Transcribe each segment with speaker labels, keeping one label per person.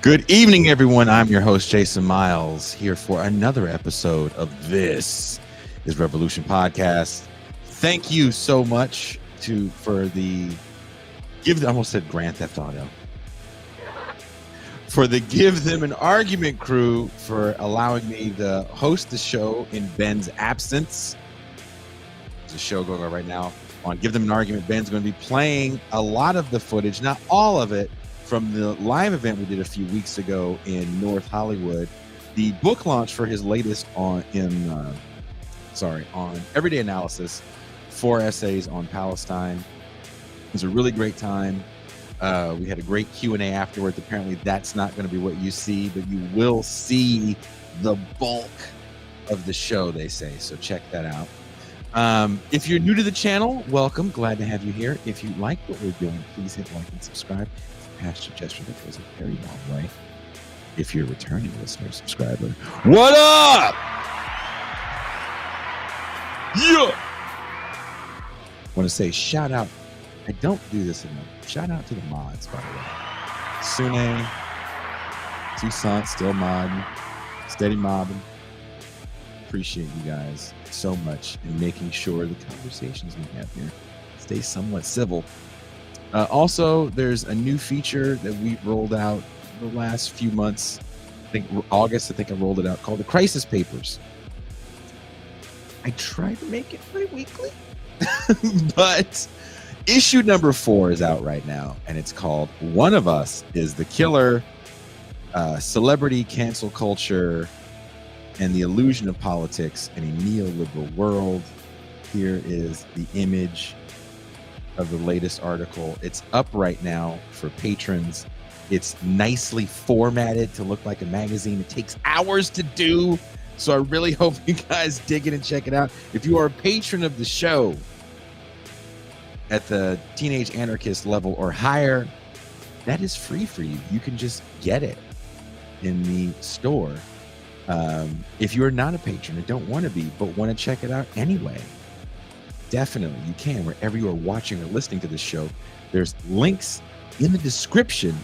Speaker 1: Good evening, everyone. I'm your host, Jason Miles, here for another episode of This is Revolution Podcast. Thank you so much for the I almost said Grand Theft Auto. For the Give Them an Argument crew for allowing me to host the show in Ben's absence. There's a show going on right now on Give Them an Argument. Ben's going to be playing a lot of the footage, not all of it, from the live event we did a few weeks ago in North Hollywood. The book launch for his latest on Everyday Analysis, 4 essays on Palestine. It was a really great time. We had a great Q&A afterwards. Apparently that's not going to be what you see, but you will see the bulk of the show, they say. So check that out. If you're new to the channel, welcome. Glad to have you here. If you like what we're doing, please hit like and subscribe. Past your gesture, that goes a very long way. If you're a returning listener, subscriber, what up? Yeah. Want to say shout out. I don't do this enough. Shout out to the mods, by the way. Sune, Toussaint, still modding, steady mobbing. Appreciate you guys so much in making sure the conversations we have here stay somewhat civil. Also, there's a new feature that we rolled out the last few months. I think August, I rolled it out, called the Crisis Papers. I try to make it bi-weekly, but issue number 4 is out right now, and it's called One of Us is the Killer, Celebrity Cancel Culture, and the Illusion of Politics in a Neoliberal World. Here is the image of the latest article. It's up right now for patrons. It's nicely formatted to look like a magazine. It takes hours to do, so I really hope you guys dig it and check it out. If you are a patron of the show at the Teenage Anarchist level or higher, that is free for you. You can just get it in the store. If you're not a patron and don't want to be, but want to check it out anyway, definitely you can. Wherever you are watching or listening to this show, there's links in the description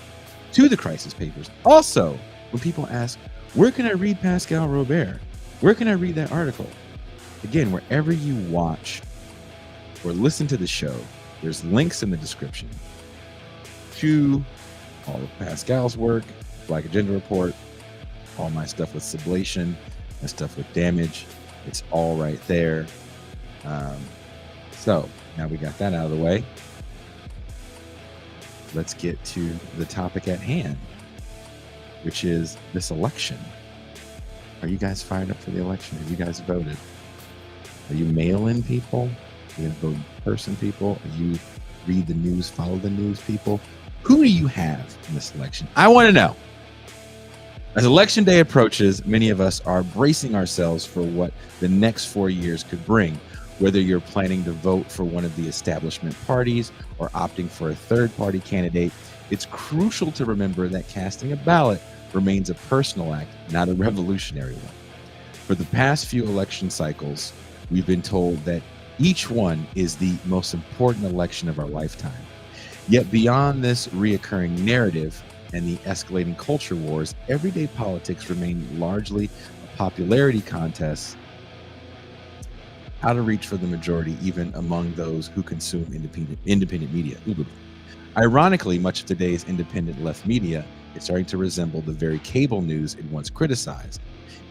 Speaker 1: to the Crisis Papers. Also, when people ask, where can I read Pascal Robert? Where can I read that article? Again, wherever you watch or listen to the show, there's links in the description to all of Pascal's work, Black Agenda Report, all my stuff with Sublation, my stuff with Damage. It's all right there. So now we got that out of the way. Let's get to the topic at hand, which is this election. Are you guys fired up for the election? Have you guys voted? Are you mail-in people? Are you vote in person people? Are you read the news, follow the news people? Who do you have in this election? I want to know. As election day approaches, many of us are bracing ourselves for what the next 4 years could bring. Whether you're planning to vote for one of the establishment parties or opting for a third-party candidate, it's crucial to remember that casting a ballot remains a personal act, not a revolutionary one. For the past few election cycles, we've been told that each one is the most important election of our lifetime. Yet beyond this reoccurring narrative and the escalating culture wars, everyday politics remain largely a popularity contest, how to reach for the majority, even among those who consume independent media. Ironically, much of today's independent left media is starting to resemble the very cable news it once criticized,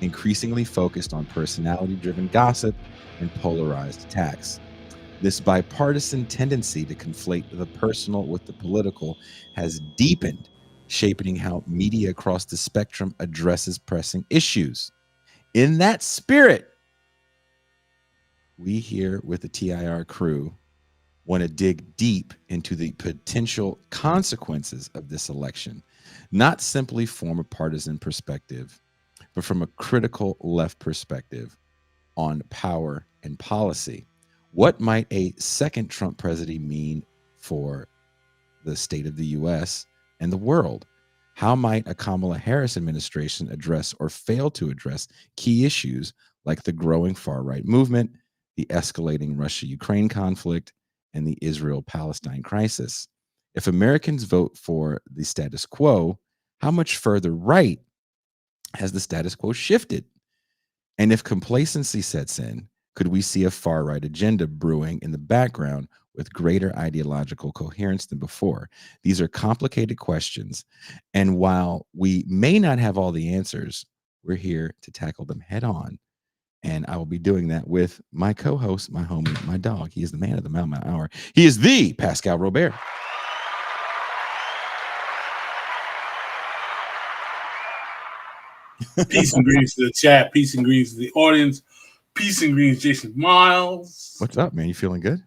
Speaker 1: increasingly focused on personality-driven gossip and polarized attacks. This bipartisan tendency to conflate the personal with the political has deepened, shaping how media across the spectrum addresses pressing issues. In that spirit, we here with the TIR crew want to dig deep into the potential consequences of this election, not simply from a partisan perspective, but from a critical left perspective on power and policy. What might a second Trump presidency mean for the state of the U.S. and the world? How might a Kamala Harris administration address or fail to address key issues like the growing far-right movement, the escalating Russia-Ukraine conflict, and the Israel-Palestine crisis? If Americans vote for the status quo, How much further right has the status quo shifted? And if complacency sets in, could we see a far right agenda brewing in the background with greater ideological coherence than before? These are complicated questions. And while we may not have all the answers, we're here to tackle them head on. And I will be doing that with my co-host, my homie, my dog. He is the man of the Mau Mau Hour. He is the Pascal Robert.
Speaker 2: Peace and greetings to the chat. Peace and greetings to the audience. Peace and greetings, Jason Miles.
Speaker 1: What's up, man? You feeling good?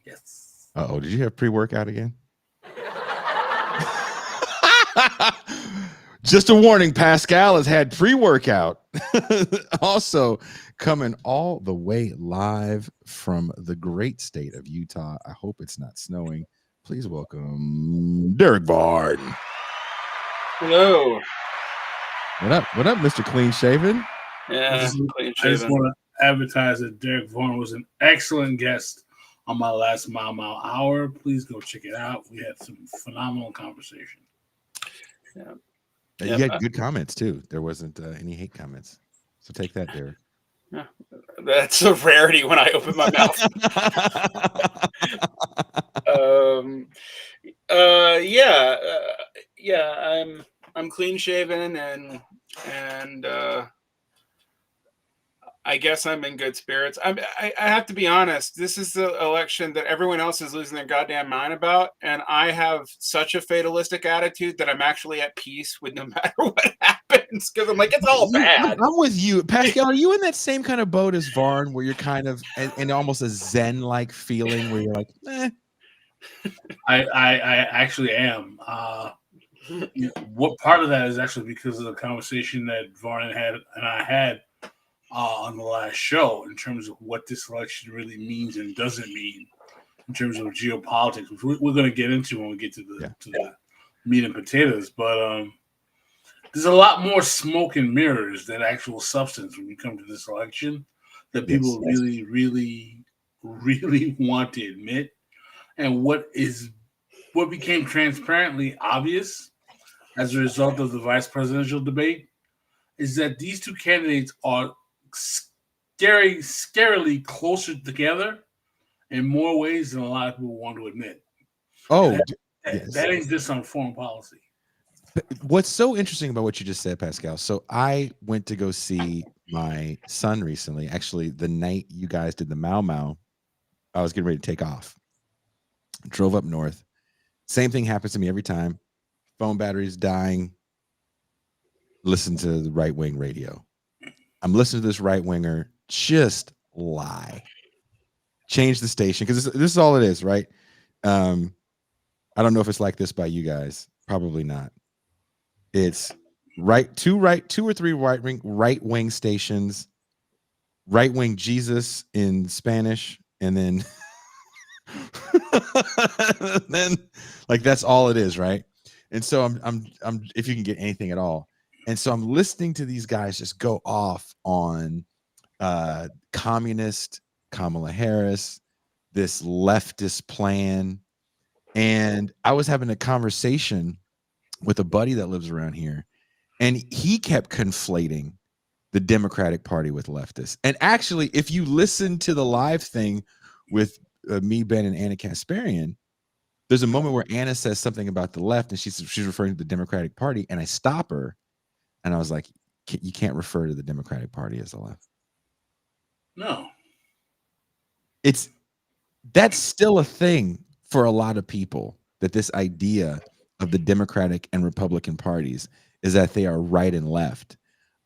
Speaker 2: Yes.
Speaker 1: Uh-oh, did you have pre-workout again? Just a warning, Pascal has had pre-workout. Also coming all the way live from the great state of Utah. I hope it's not snowing. Please welcome DerekVN.
Speaker 3: Hello.
Speaker 1: What up? What up, Mr. Clean Shaven?
Speaker 3: Yeah,
Speaker 2: I just want to advertise that DerekVN was an excellent guest on my last Mau Mau Hour. Please go check it out. We had some phenomenal conversation.
Speaker 3: Yeah.
Speaker 1: You had good comments too. There wasn't any hate comments. So take that, Derek.
Speaker 3: Yeah. That's a rarity when I open my mouth. I'm clean shaven and I guess I'm in good spirits. I have to be honest. This is the election that everyone else is losing their goddamn mind about, and I have such a fatalistic attitude that I'm actually at peace with no matter what happens, because I'm like, it's all bad.
Speaker 1: I'm with you, Pascal. Are you in that same kind of boat as Varn, where you're kind of in almost a Zen-like feeling, where you're like, eh?
Speaker 2: I actually am. What part of that is actually because of the conversation that Varn and I had on the last show in terms of what this election really means and doesn't mean in terms of geopolitics, which we're going to get into when we get to the meat and potatoes. But there's a lot more smoke and mirrors than actual substance when you come to this election that people really, really, really want to admit. And what became transparently obvious as a result of the vice presidential debate is that these two candidates are scarily closer together in more ways than a lot of people want to admit.
Speaker 1: Oh,
Speaker 2: that ain't just on foreign policy.
Speaker 1: What's so interesting about what you just said, Pascal? So I went to go see my son recently. Actually, the night you guys did the Mau Mau, I was getting ready to take off. Drove up north. Same thing happens to me every time. Phone battery's dying. Listen to the right-wing radio. I'm listening to this right-winger just lie. Change the station, because this is all it is, right? I don't know if it's like this by you guys. Probably not. It's two or three right-wing stations, right-wing Jesus in Spanish, and then like that's all it is, right? And so I'm if you can get anything at all. And so I'm listening to these guys just go off on communist Kamala Harris, this leftist plan. And I was having a conversation with a buddy that lives around here, and he kept conflating the Democratic Party with leftists. And actually, if you listen to the live thing with me, Ben, and Anna Kasparian, there's a moment where Anna says something about the left, and she's referring to the Democratic Party, and I stop her, and I was like, you can't refer to the Democratic Party as the left.
Speaker 2: No.
Speaker 1: That's still a thing for a lot of people, that this idea of the Democratic and Republican parties is that they are right and left.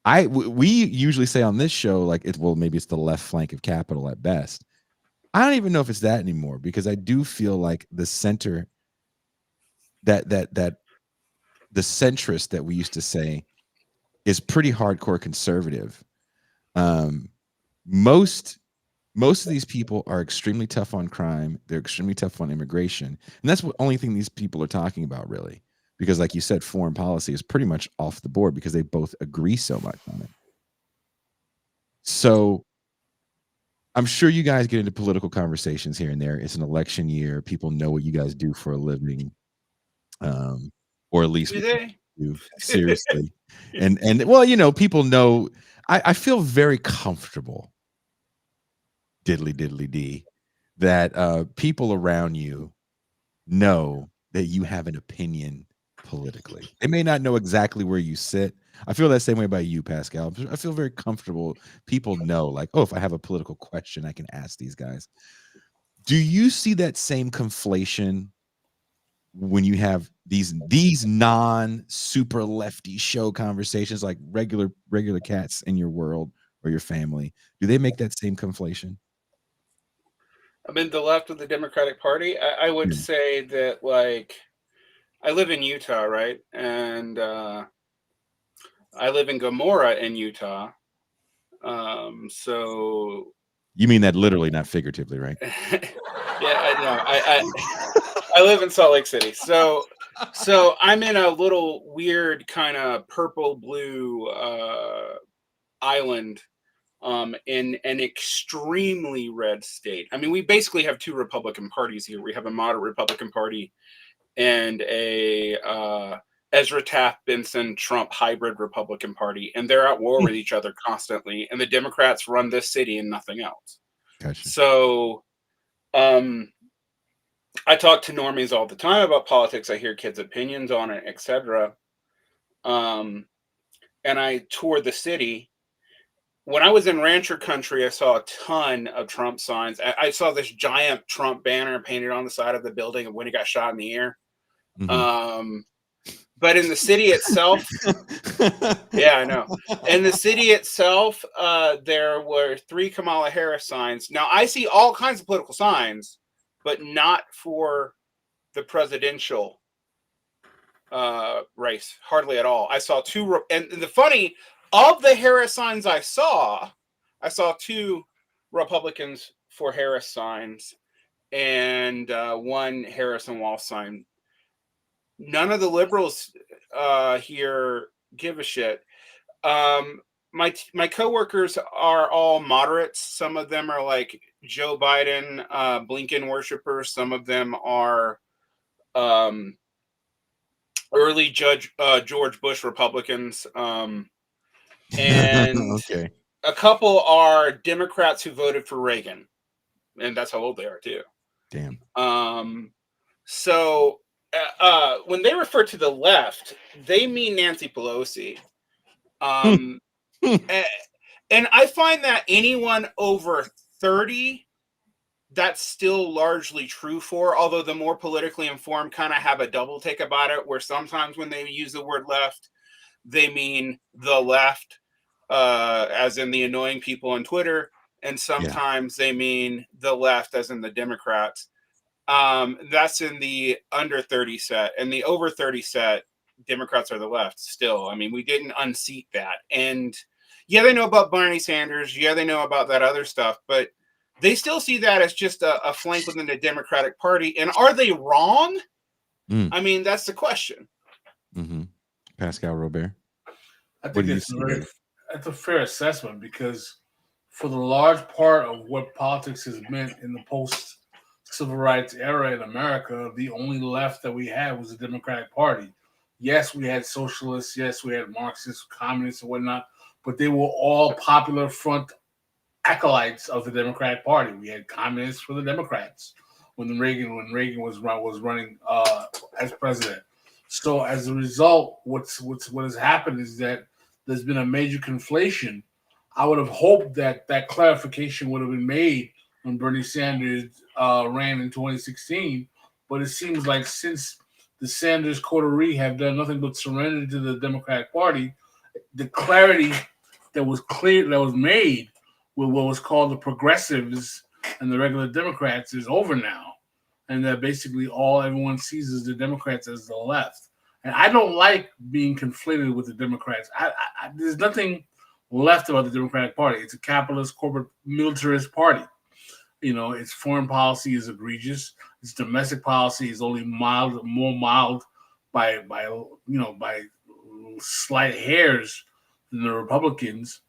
Speaker 1: We usually say on this show, like, maybe it's the left flank of Capitol at best. I don't even know if it's that anymore, because I do feel like the center, that the centrist that we used to say is pretty hardcore conservative. Most of these people are extremely tough on crime. They're extremely tough on immigration. And that's the only thing these people are talking about, really. Because like you said, foreign policy is pretty much off the board because they both agree so much on it. So I'm sure you guys get into political conversations here and there. It's an election year. People know what you guys do for a living. Or at least
Speaker 3: Do they?
Speaker 1: do, seriously. And well, you know, people know. I feel very comfortable, diddly diddly dee, that people around you know that you have an opinion politically. They may not know exactly where you sit. I feel that same way about you, Pascal. I feel very comfortable. People know, like, oh, if I have a political question, I can ask these guys. Do you see that same conflation when you have these non super lefty show conversations, like regular cats in your world or your family? Do they make that same conflation?
Speaker 3: I mean, the left of the Democratic Party. I would
Speaker 1: Yeah.
Speaker 3: say that, like, I live in Utah, right? And I live in Gomorrah in Utah. So
Speaker 1: You mean that literally, not figuratively, right?
Speaker 3: yeah, I know. I live in Salt Lake City. So I'm in a little weird kind of purple blue island in an extremely red state. I mean, we basically have two Republican parties here. We have a moderate Republican Party and a Ezra Taft Benson Trump hybrid Republican Party, and they're at war with each other constantly. And the Democrats run this city and nothing else.
Speaker 1: Gotcha.
Speaker 3: So I talk to normies all the time about politics. I hear kids' opinions on it, etc. And I tour the city. When I was in rancher country, I saw a ton of Trump signs. I saw this giant Trump banner painted on the side of the building of when he got shot in the ear. But in the city itself, yeah, I know. In the city itself, there were 3 Kamala Harris signs. Now, I see all kinds of political signs, but not for the presidential race, hardly at all. I saw 2, and the funny, of the Harris signs I saw 2 Republicans for Harris signs and 1 Harrison Walsh sign. None of the liberals here give a shit. My coworkers are all moderates. Some of them are like Joe Biden, Blinken worshipers. Some of them are early George Bush Republicans. And
Speaker 1: okay.
Speaker 3: a couple are Democrats who voted for Reagan, and that's how old they are too.
Speaker 1: Damn.
Speaker 3: So when they refer to the left, they mean Nancy Pelosi. And I find that anyone over 30, that's still largely true for, although the more politically informed kind of have a double take about it, where sometimes when they use the word left, they mean the left, as in the annoying people on Twitter, and sometimes they mean the left, as in the Democrats. That's in the under 30 set. And the over 30 set, Democrats are the left still. I mean, we didn't unseat that. And yeah, they know about Bernie Sanders. Yeah, they know about that other stuff, but they still see that as just a flank within the Democratic Party. And are they wrong? I mean, that's the question.
Speaker 1: Pascal Robert.
Speaker 2: I think that's a fair assessment, because for the large part of what politics has meant in the post-civil rights era in America, the only left that we had was the Democratic Party. Yes, we had socialists. Yes, we had Marxists, communists, and whatnot, but they were all popular front acolytes of the Democratic Party. We had communists for the Democrats when Reagan was running as president. So as a result, what has happened is that there's been a major conflation. I would have hoped that clarification would have been made when Bernie Sanders ran in 2016, but it seems like since the Sanders coterie have done nothing but surrender to the Democratic Party, the clarity that was made with what was called the progressives and the regular Democrats is over now, and that basically everyone sees is the Democrats as the left. And I don't like being conflated with the Democrats. There's nothing left about the Democratic Party. It's a capitalist, corporate, militarist party. You know, its foreign policy is egregious. Its domestic policy is only more mild by slight hairs than the Republicans,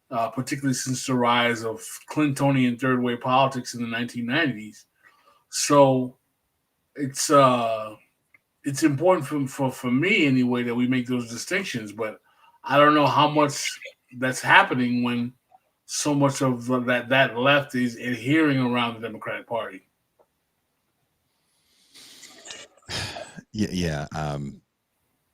Speaker 2: particularly since the rise of Clintonian third way politics in the 1990s. So it's it's important for me anyway that we make those distinctions. But I don't know how much that's happening when so much of that left is adhering around the Democratic Party.
Speaker 1: Yeah.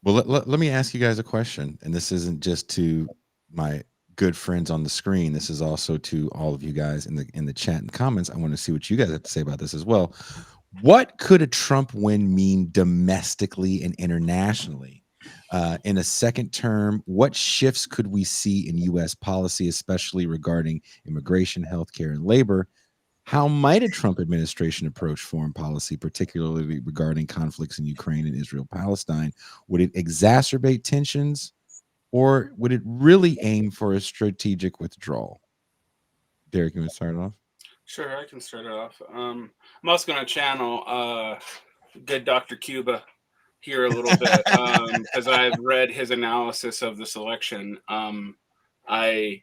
Speaker 1: Well, let me ask you guys a question, and this isn't just to my good friends on the screen. This is also to all of you guys in the chat and comments. I want to see what you guys have to say about this as well. What could a Trump win mean domestically and internationally? In a second term, what shifts could we see in U.S. policy, especially regarding immigration, healthcare, and labor? How might a Trump administration approach foreign policy, particularly regarding conflicts in Ukraine and Israel, Palestine? Would it exacerbate tensions, or would it really aim for a strategic withdrawal? Derek, you want to start off?
Speaker 3: Sure, I can start it off. I'm also going to channel good Dr. Cuba here a little bit because I've read his analysis of this election. I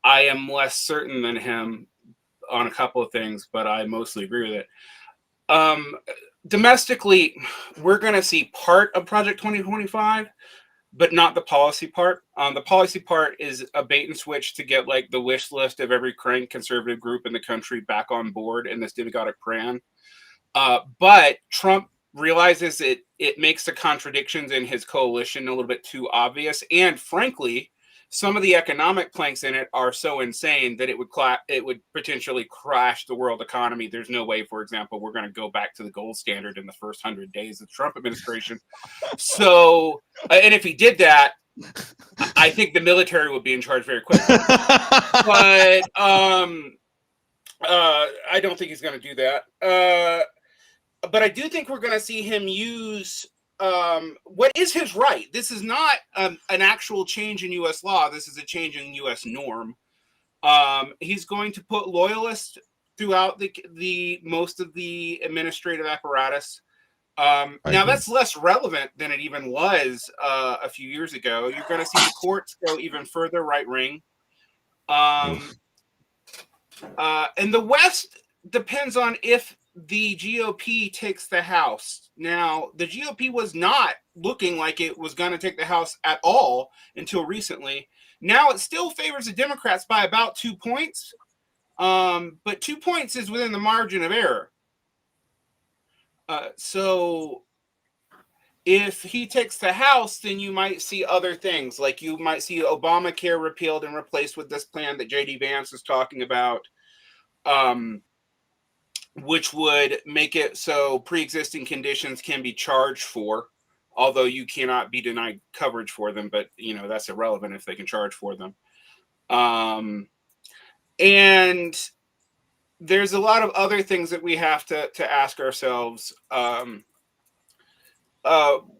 Speaker 3: am less certain than him on a couple of things, but I mostly agree with it. Domestically, we're going to see part of Project 2025, but not the policy part. The policy part is a bait and switch to get like the wish list of every crank conservative group in the country back on board in this demagogic plan. But Trump realizes it makes the contradictions in his coalition a little bit too obvious. And frankly, some of the economic planks in it are so insane that it would potentially crash the world economy. There's no way, for example, we're going to go back to the gold standard in the first 100 days of the Trump administration. So, and if he did that, I think the military would be in charge very quickly. But I don't think he's going to do that. But I do think we're going to see him use what is his right. This is not an actual change in U.S. law. This is a change in U.S. norm. He's going to put loyalists throughout the most of the administrative apparatus. Now that's less relevant than it even was a few years ago. You're going to see the courts go even further right wing. And the West depends on if the GOP takes the House. Now, the GOP was not looking like it was going to take the House at all until recently. Now it still favors the Democrats by about 2 points. But 2 points is within the margin of error. So if he takes the House, then you might see other things. Like you might see Obamacare repealed and replaced with this plan that J.D. Vance is talking about. Which would make it so pre-existing conditions can be charged for, although you cannot be denied coverage for them. But, that's irrelevant if they can charge for them. And there's a lot of other things that we have to ask ourselves.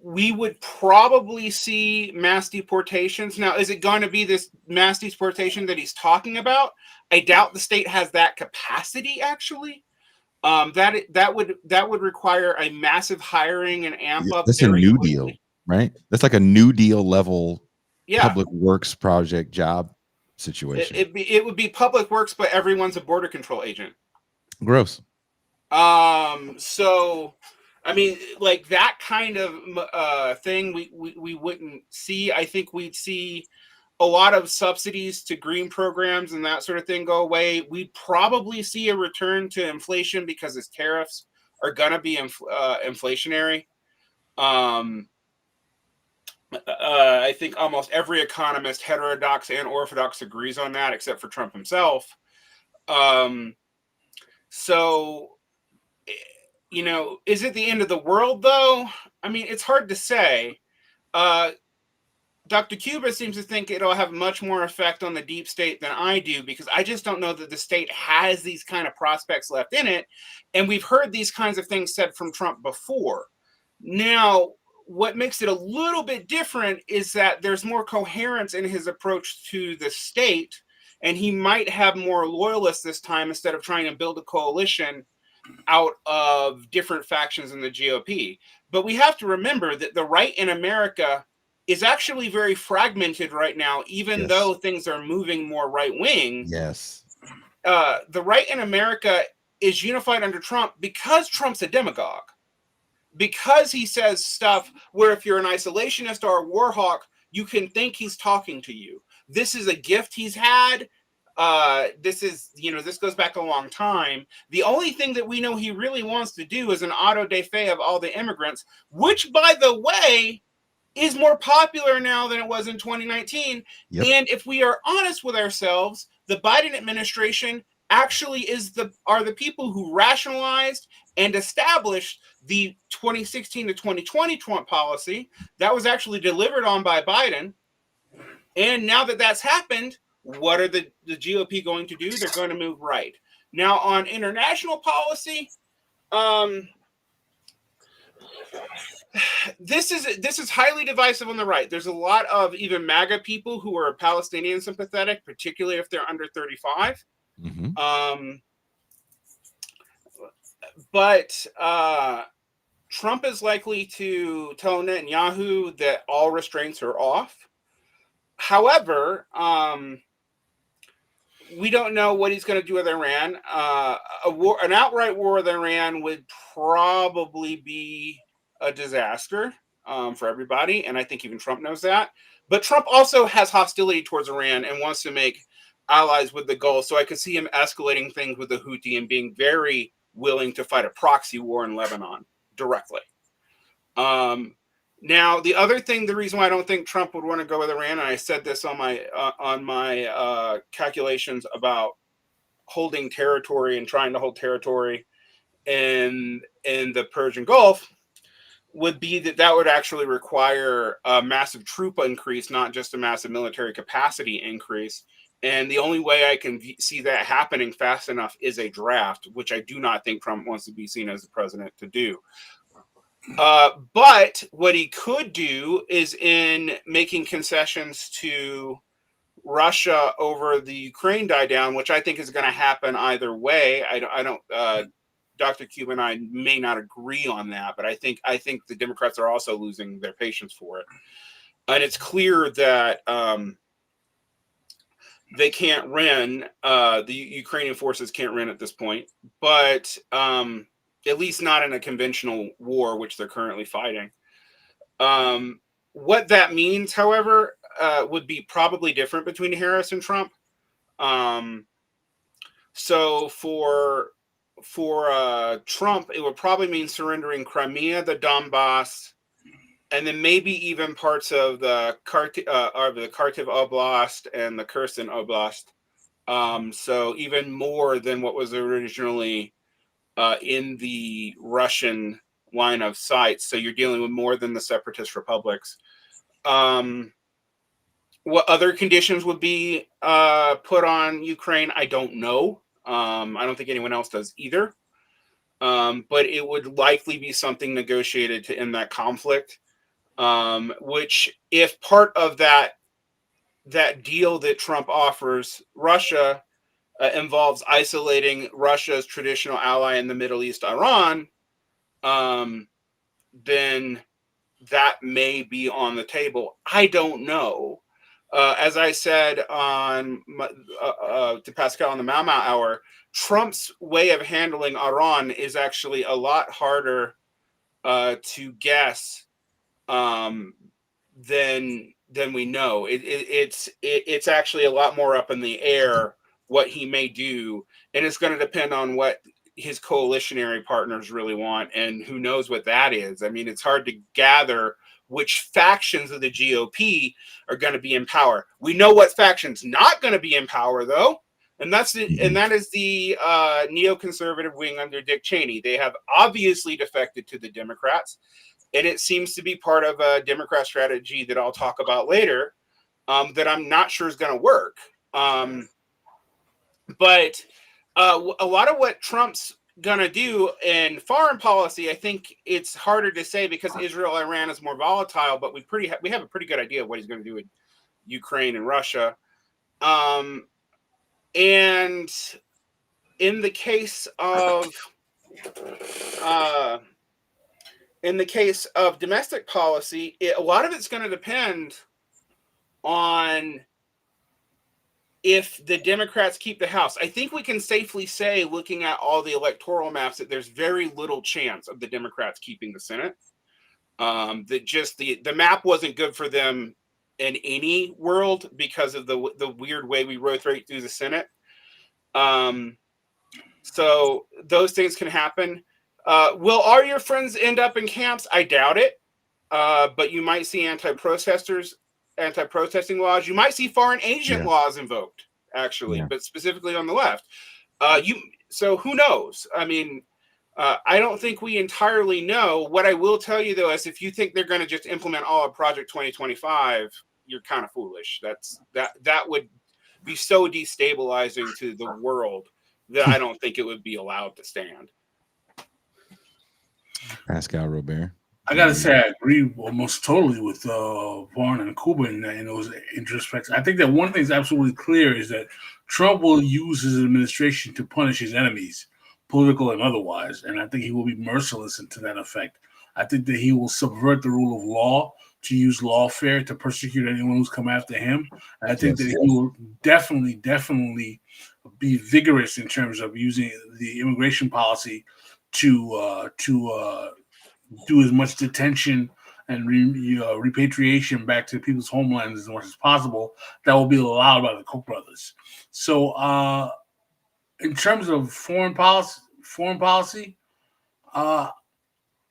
Speaker 3: We would probably see mass deportations. Now, is it going to be this mass deportation that he's talking about? I doubt the state has that capacity, actually. That would require a massive hiring and amp up.
Speaker 1: That's a New Deal, right? That's like a New Deal level public works project job situation.
Speaker 3: It would be public works, but everyone's a border control agent.
Speaker 1: Gross.
Speaker 3: So, I mean, like that kind of thing we wouldn't see. I think we'd see a lot of subsidies to green programs and that sort of thing go away. We'd probably see a return to inflation because his tariffs are going to be inflationary. I think almost every economist, heterodox and orthodox, agrees on that, except for Trump himself. So, is it the end of the world, though? I mean, it's hard to say. Dr. Cuba seems to think it'll have much more effect on the deep state than I do, because I just don't know that the state has these kind of prospects left in it. And we've heard these kinds of things said from Trump before. Now, what makes it a little bit different is that there's more coherence in his approach to the state, and he might have more loyalists this time instead of trying to build a coalition out of different factions in the GOP. But we have to remember that the right in America is actually very fragmented right now, even though things are moving more right-wing.
Speaker 1: Yes.
Speaker 3: The right in America is unified under Trump because Trump's a demagogue. because he says stuff where if you're an isolationist or a war hawk, you can think he's talking to you. This is a gift he's had. This is, this goes back a long time. The only thing that we know he really wants to do is an auto-da-fe of all the immigrants, which, by the way, is more popular now than it was in 2019.
Speaker 1: Yep.
Speaker 3: And if we are honest with ourselves, the Biden administration actually are the people who rationalized and established the 2016 to 2020 Trump policy that was actually delivered on by Biden. And now that that's happened, what are the GOP going to do? They're going to move right. Now, on international policy, this is highly divisive on the right. There's a lot of even MAGA people who are Palestinian sympathetic, particularly if they're under 35.
Speaker 1: Mm-hmm.
Speaker 3: But Trump is likely to tell Netanyahu that all restraints are off. However, we don't know what he's going to do with Iran. An outright war with Iran would probably be a disaster for everybody, and I think even Trump knows that. But Trump also has hostility towards Iran and wants to make allies with the Gulf, so I could see him escalating things with the Houthi and being very willing to fight a proxy war in Lebanon directly. Now, the other thing, the reason why I don't think Trump would want to go with Iran, and I said this on my calculations about holding territory and trying to hold territory in the Persian Gulf, would be that would actually require a massive troop increase, not just a massive military capacity increase. And the only way I can see that happening fast enough is a draft, which I do not think Trump wants to be seen as the president to do. But what he could do is in making concessions to Russia over the Ukraine die down, which I think is going to happen either way. I don't. Dr. Cube and I may not agree on that, but I think the Democrats are also losing their patience for it, and it's clear that they can't win. The Ukrainian forces can't win at this point, but at least not in a conventional war, which they're currently fighting. What that means, however, would be probably different between Harris and Trump. So for Trump, it would probably mean surrendering Crimea, the Donbass, and then maybe even parts of the Kharkiv Oblast and the Kherson Oblast. So even more than what was originally in the Russian line of sight. So you're dealing with more than the separatist republics. What other conditions would be put on Ukraine? I don't know. I don't think anyone else does either. But it would likely be something negotiated to end that conflict. Which, if part of that deal that Trump offers Russia involves isolating Russia's traditional ally in the Middle East, Iran, then that may be on the table. I don't know. As I said on to Pascal on the Mau Mau Hour, Trump's way of handling Iran is actually a lot harder to guess than we know. It's actually a lot more up in the air what he may do, and it's going to depend on what his coalitionary partners really want, and who knows what that is. I mean, it's hard to gather which factions of the GOP are going to be in power. We know what faction's not going to be in power, though, and that is the neoconservative wing under Dick Cheney. They have obviously defected to the Democrats, and it seems to be part of a Democrat strategy that I'll talk about later that I'm not sure is going to work. But a lot of what Trump's going to do in foreign policy, I think it's harder to say because Israel-Iran is more volatile, but we have a pretty good idea of what he's going to do with Ukraine and Russia. And in the case of domestic policy, a lot of it's going to depend on if the Democrats keep the House. I think we can safely say, looking at all the electoral maps, that there's very little chance of the Democrats keeping the Senate. That just the map wasn't good for them in any world because of the weird way we rotate through the Senate. So those things can happen. Will all your friends end up in camps? I doubt it. But you might see anti-protesting laws. You might see foreign agent laws invoked, actually, but specifically on the left. So who knows? I mean, I don't think we entirely know. What I will tell you, though, is if you think they're going to just implement all of Project 2025, you're kind of foolish. That would be so destabilizing to the world that I don't think it would be allowed to stand.
Speaker 1: Pascal Robert.
Speaker 2: I gotta say, I agree almost totally with Vaughn and Kuba in those introspects. I think that one thing is absolutely clear is that Trump will use his administration to punish his enemies, political and otherwise, and I think he will be merciless to that effect. I think that he will subvert the rule of law to use lawfare to persecute anyone who's come after him. And I think that he will definitely be vigorous in terms of using the immigration policy to do as much detention and repatriation back to people's homelands as much as possible. That will be allowed by the Koch brothers. So, in terms of foreign policy,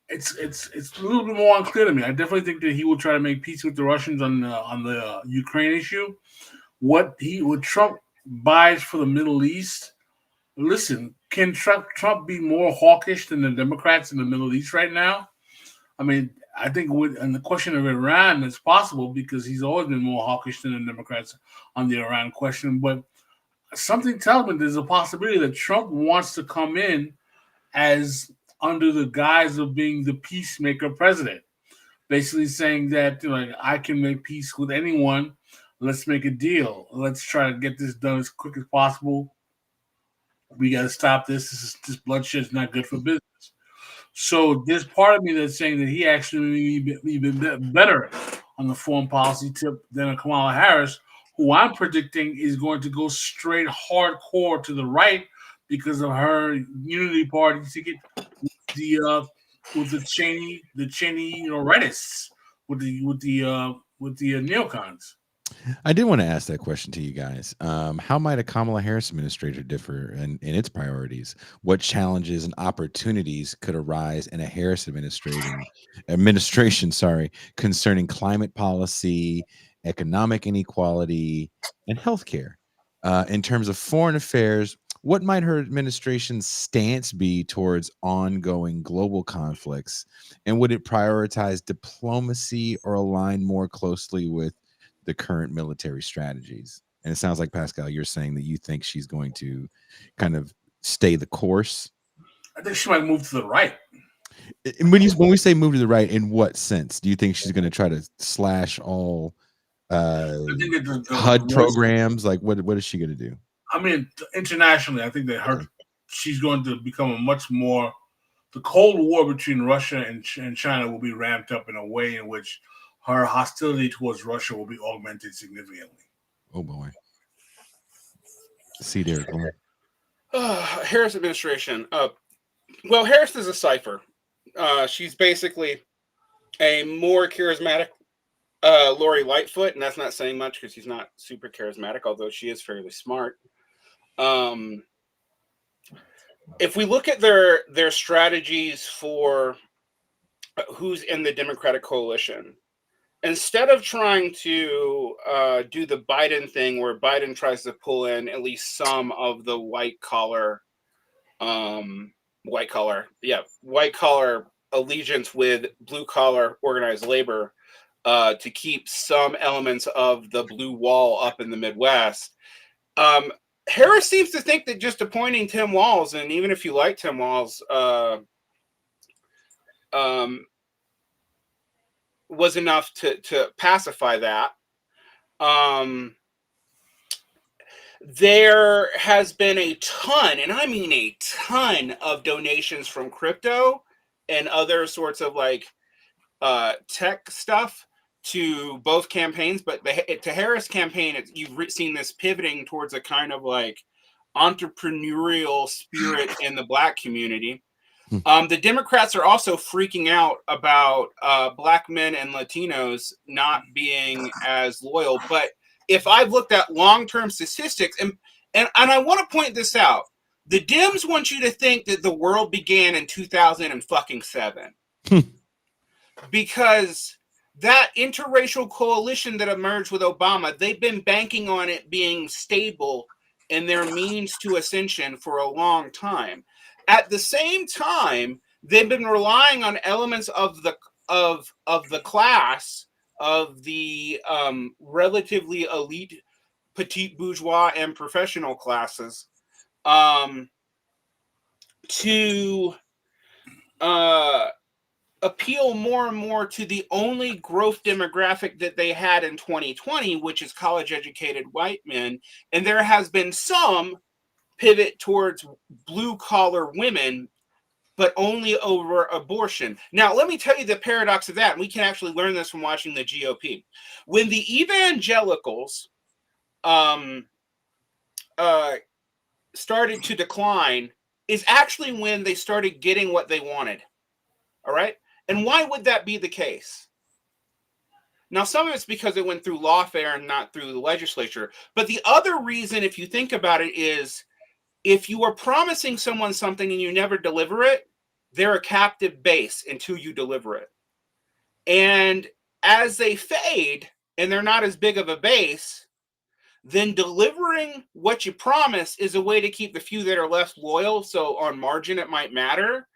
Speaker 2: it's a little bit more unclear to me. I definitely think that he will try to make peace with the Russians on the Ukraine issue. What Trump buys for the Middle East? Listen, can Trump be more hawkish than the Democrats in the Middle East right now? I mean, I think on the question of Iran, it's possible because he's always been more hawkish than the Democrats on the Iran question. But something tells me there's a possibility that Trump wants to come in as under the guise of being the peacemaker president, basically saying that I can make peace with anyone. Let's make a deal. Let's try to get this done as quick as possible. We got to stop this. This bloodshed is not good for business. So there's part of me that's saying that he actually may be better on the foreign policy tip than Kamala Harris, who I'm predicting is going to go straight hardcore to the right because of her unity party ticket with the Cheney rightists with the neocons.
Speaker 1: I did want to ask that question to you guys. How might a Kamala Harris administration differ in its priorities? What challenges and opportunities could arise in a Harris administration concerning climate policy, economic inequality, and healthcare? In terms of foreign affairs, what might her administration's stance be towards ongoing global conflicts? And would it prioritize diplomacy or align more closely with the current military strategies? And it sounds like, Pascal, you're saying that you think she's going to kind of stay the course.
Speaker 2: I think she might move to the right.
Speaker 1: And when we say move to the right, in what sense? Do you think she's going to try to slash all HUD programs? Like, what is she going to do?
Speaker 2: I mean, internationally, I think that she's going to become a much more. The Cold War between Russia and China will be ramped up in a way in which her hostility towards Russia will be augmented significantly.
Speaker 1: Oh boy. See, Derek.
Speaker 3: Harris administration. Well, Harris is a cipher. She's basically a more charismatic Lori Lightfoot, and that's not saying much because she's not super charismatic, although she is fairly smart. If we look at their strategies for who's in the Democratic coalition, instead of trying to do the Biden thing where Biden tries to pull in at least some of the white collar allegiance with blue collar organized labor to keep some elements of the blue wall up in the Midwest. Harris seems to think that just appointing Tim Walz, and even if you like Tim Walz, was enough to pacify that. There has been a ton, and I mean a ton, of donations from crypto and other sorts of tech stuff to both campaigns, but to Harris campaign, you've seen this pivoting towards a kind of like entrepreneurial spirit in the Black community. The Democrats are also freaking out about Black men and Latinos not being as loyal. But if I've looked at long-term statistics, and I want to point this out, the Dems want you to think that the world began in 2007, because that interracial coalition that emerged with Obama, they've been banking on it being stable in their means to ascension for a long time. At the same time, they've been relying on elements of the class of the relatively elite, petite bourgeois and professional classes to appeal more and more to the only growth demographic that they had in 2020, which is college-educated white men. And there has been some pivot towards blue-collar women, but only over abortion. Now, let me tell you the paradox of that. And we can actually learn this from watching the GOP. When the evangelicals started to decline is actually when they started getting what they wanted. All right? And why would that be the case? Now, some of it's because it went through lawfare and not through the legislature. But the other reason, if you think about it, is if you are promising someone something and you never deliver it, they're a captive base until you deliver it. And as they fade and they're not as big of a base, then delivering what you promise is a way to keep the few that are left loyal. So on margin, it might matter,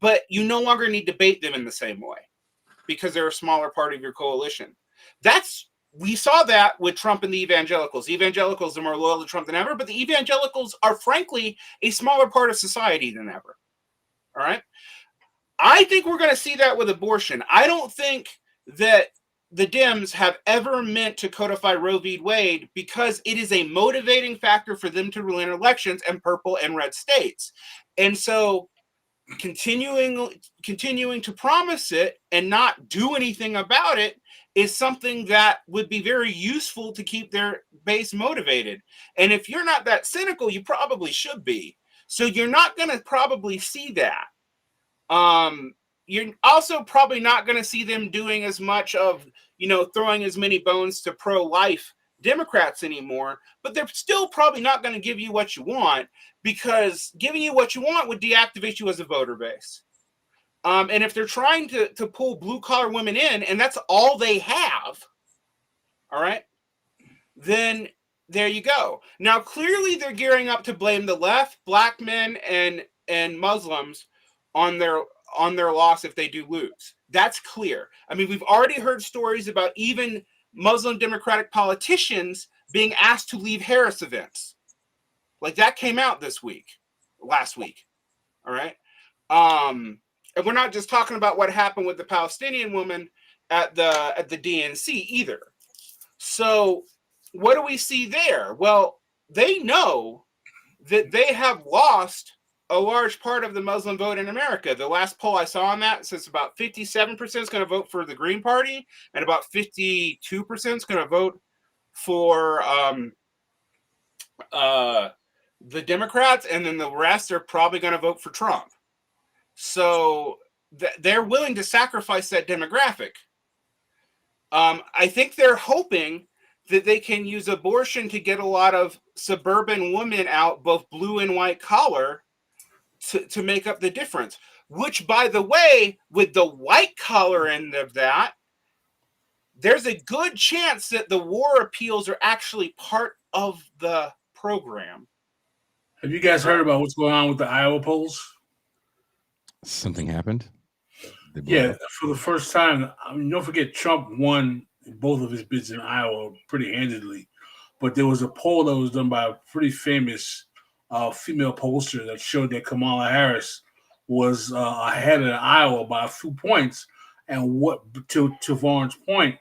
Speaker 3: but you no longer need to bait them in the same way because they're a smaller part of your coalition. We saw that with Trump and the evangelicals. Evangelicals are more loyal to Trump than ever, but the evangelicals are frankly a smaller part of society than ever. All right. I think we're going to see that with abortion. I don't think that the Dems have ever meant to codify Roe v. Wade because it is a motivating factor for them to win elections in purple and red states. And so continuing to promise it and not do anything about it is something that would be very useful to keep their base motivated. And if you're not that cynical, you probably should be. So you're not going to probably see that. You're also probably not going to see them doing as much of, throwing as many bones to pro-life Democrats anymore, but they're still probably not going to give you what you want, because giving you what you want would deactivate you as a voter base. And if they're trying to pull blue-collar women in, and that's all they have, all right, then there you go. Now, clearly they're gearing up to blame the left, Black men, and Muslims on their loss if they do lose. That's clear. I mean, we've already heard stories about even Muslim Democratic politicians being asked to leave Harris events. Like that came out last week. All right. And we're not just talking about what happened with the Palestinian woman at the DNC either. So what do we see there? Well, they know that they have lost a large part of the Muslim vote in America. The last poll I saw on that says about 57% is going to vote for the Green Party, and about 52% is going to vote for the Democrats, and then the rest are probably going to vote for Trump. So they're willing to sacrifice that demographic. I think they're hoping that they can use abortion to get a lot of suburban women out, both blue and white collar, to make up the difference. Which, by the way, with the white collar end of that, there's a good chance that the war appeals are actually part of the program.
Speaker 2: Have you guys heard about what's going on with the Iowa polls?
Speaker 1: Something happened?
Speaker 2: Yeah, for the first time. I mean, don't forget, Trump won both of his bids in Iowa pretty handedly. But there was a poll that was done by a pretty famous female pollster that showed that Kamala Harris was ahead in Iowa by a few points. And what, to Vaughn's point,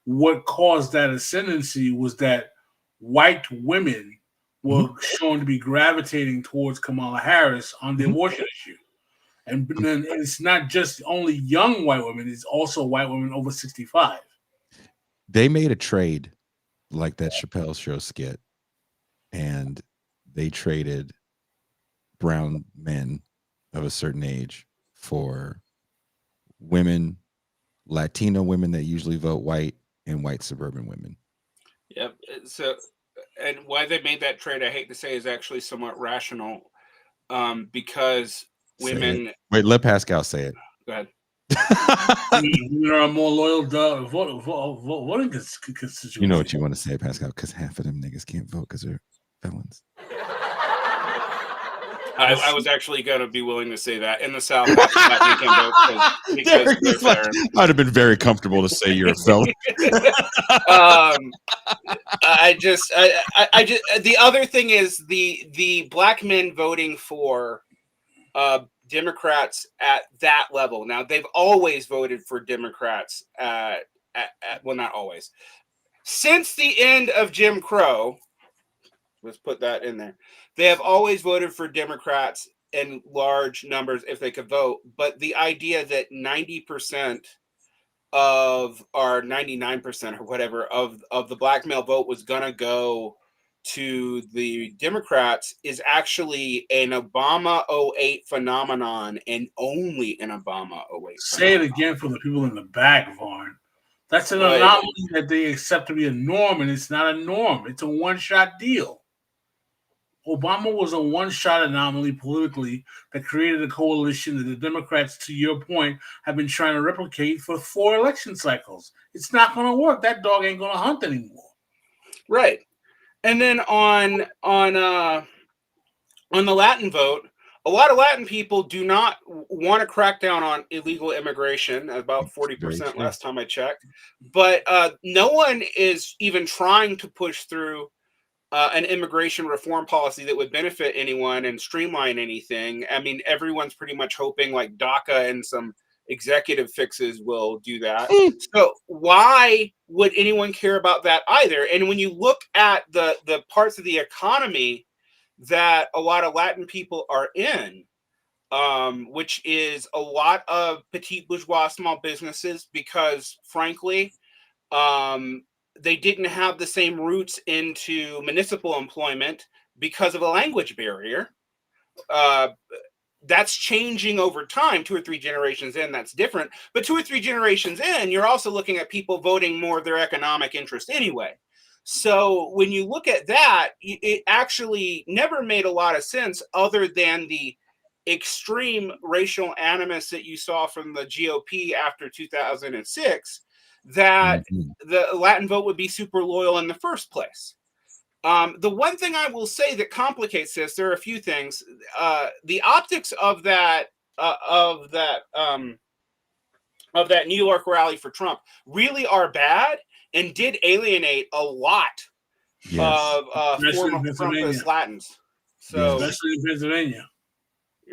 Speaker 2: what caused that ascendancy was that white women were shown to be gravitating towards Kamala Harris on the abortion issue. And then it's not just only young white women, it's also white women over 65.
Speaker 1: They made a trade like that Chappelle Show skit, and they traded brown men of a certain age for women, Latino women that usually vote white, and white suburban women.
Speaker 3: Yep. So, and why they made that trade, I hate to say, is actually somewhat rational, because women.
Speaker 1: Wait, let Pascal say it.
Speaker 3: Go ahead.
Speaker 2: Women are more loyal to voting constituency.
Speaker 1: You know what you want to say, Pascal, because half of them niggas can't vote because they're felons.
Speaker 3: I was actually going to be willing to say that in the South, half of that can vote because they're there.
Speaker 1: I'd have been very comfortable to say you're a felon.
Speaker 3: The other thing is the black men voting for Democrats at that level. Now, they've always voted for Democrats well, not always. Since the end of Jim Crow, let's put that in there, they have always voted for Democrats in large numbers if they could vote. But the idea that 90% of, or 99% or whatever of the black male vote was going to go to the Democrats is actually an Obama 08 phenomenon, and only an Obama 08
Speaker 2: Say it again for the people in the back, Varn. That's an anomaly that they accept to be a norm, and it's not a norm. It's a one-shot deal. Obama was a one-shot anomaly politically that created a coalition that the Democrats, to your point, have been trying to replicate for 4 election cycles. It's not going to work. That dog ain't going to hunt anymore.
Speaker 3: Right. And then on the Latin vote, a lot of Latin people do not want to crack down on illegal immigration, about 40% last time I checked. But no one is even trying to push through an immigration reform policy that would benefit anyone and streamline anything. I mean, everyone's pretty much hoping like DACA and some executive fixes will do that. So why would anyone care about that either? And when you look at the parts of the economy that a lot of Latin people are in, which is a lot of petite bourgeois small businesses, because frankly, they didn't have the same roots into municipal employment because of a language barrier. That's changing over time. 2 or 3 generations in, that's different. But 2 or 3 generations in, you're also looking at people voting more of their economic interest anyway. So when you look at that, it actually never made a lot of sense, other than the extreme racial animus that you saw from the GOP after 2006, that the Latin vote would be super loyal in the first place. The one thing I will say that complicates this, there are a few things. The optics of that New York rally for Trump really are bad and did alienate a lot of former Trumpist Latins. So,
Speaker 2: especially in Pennsylvania.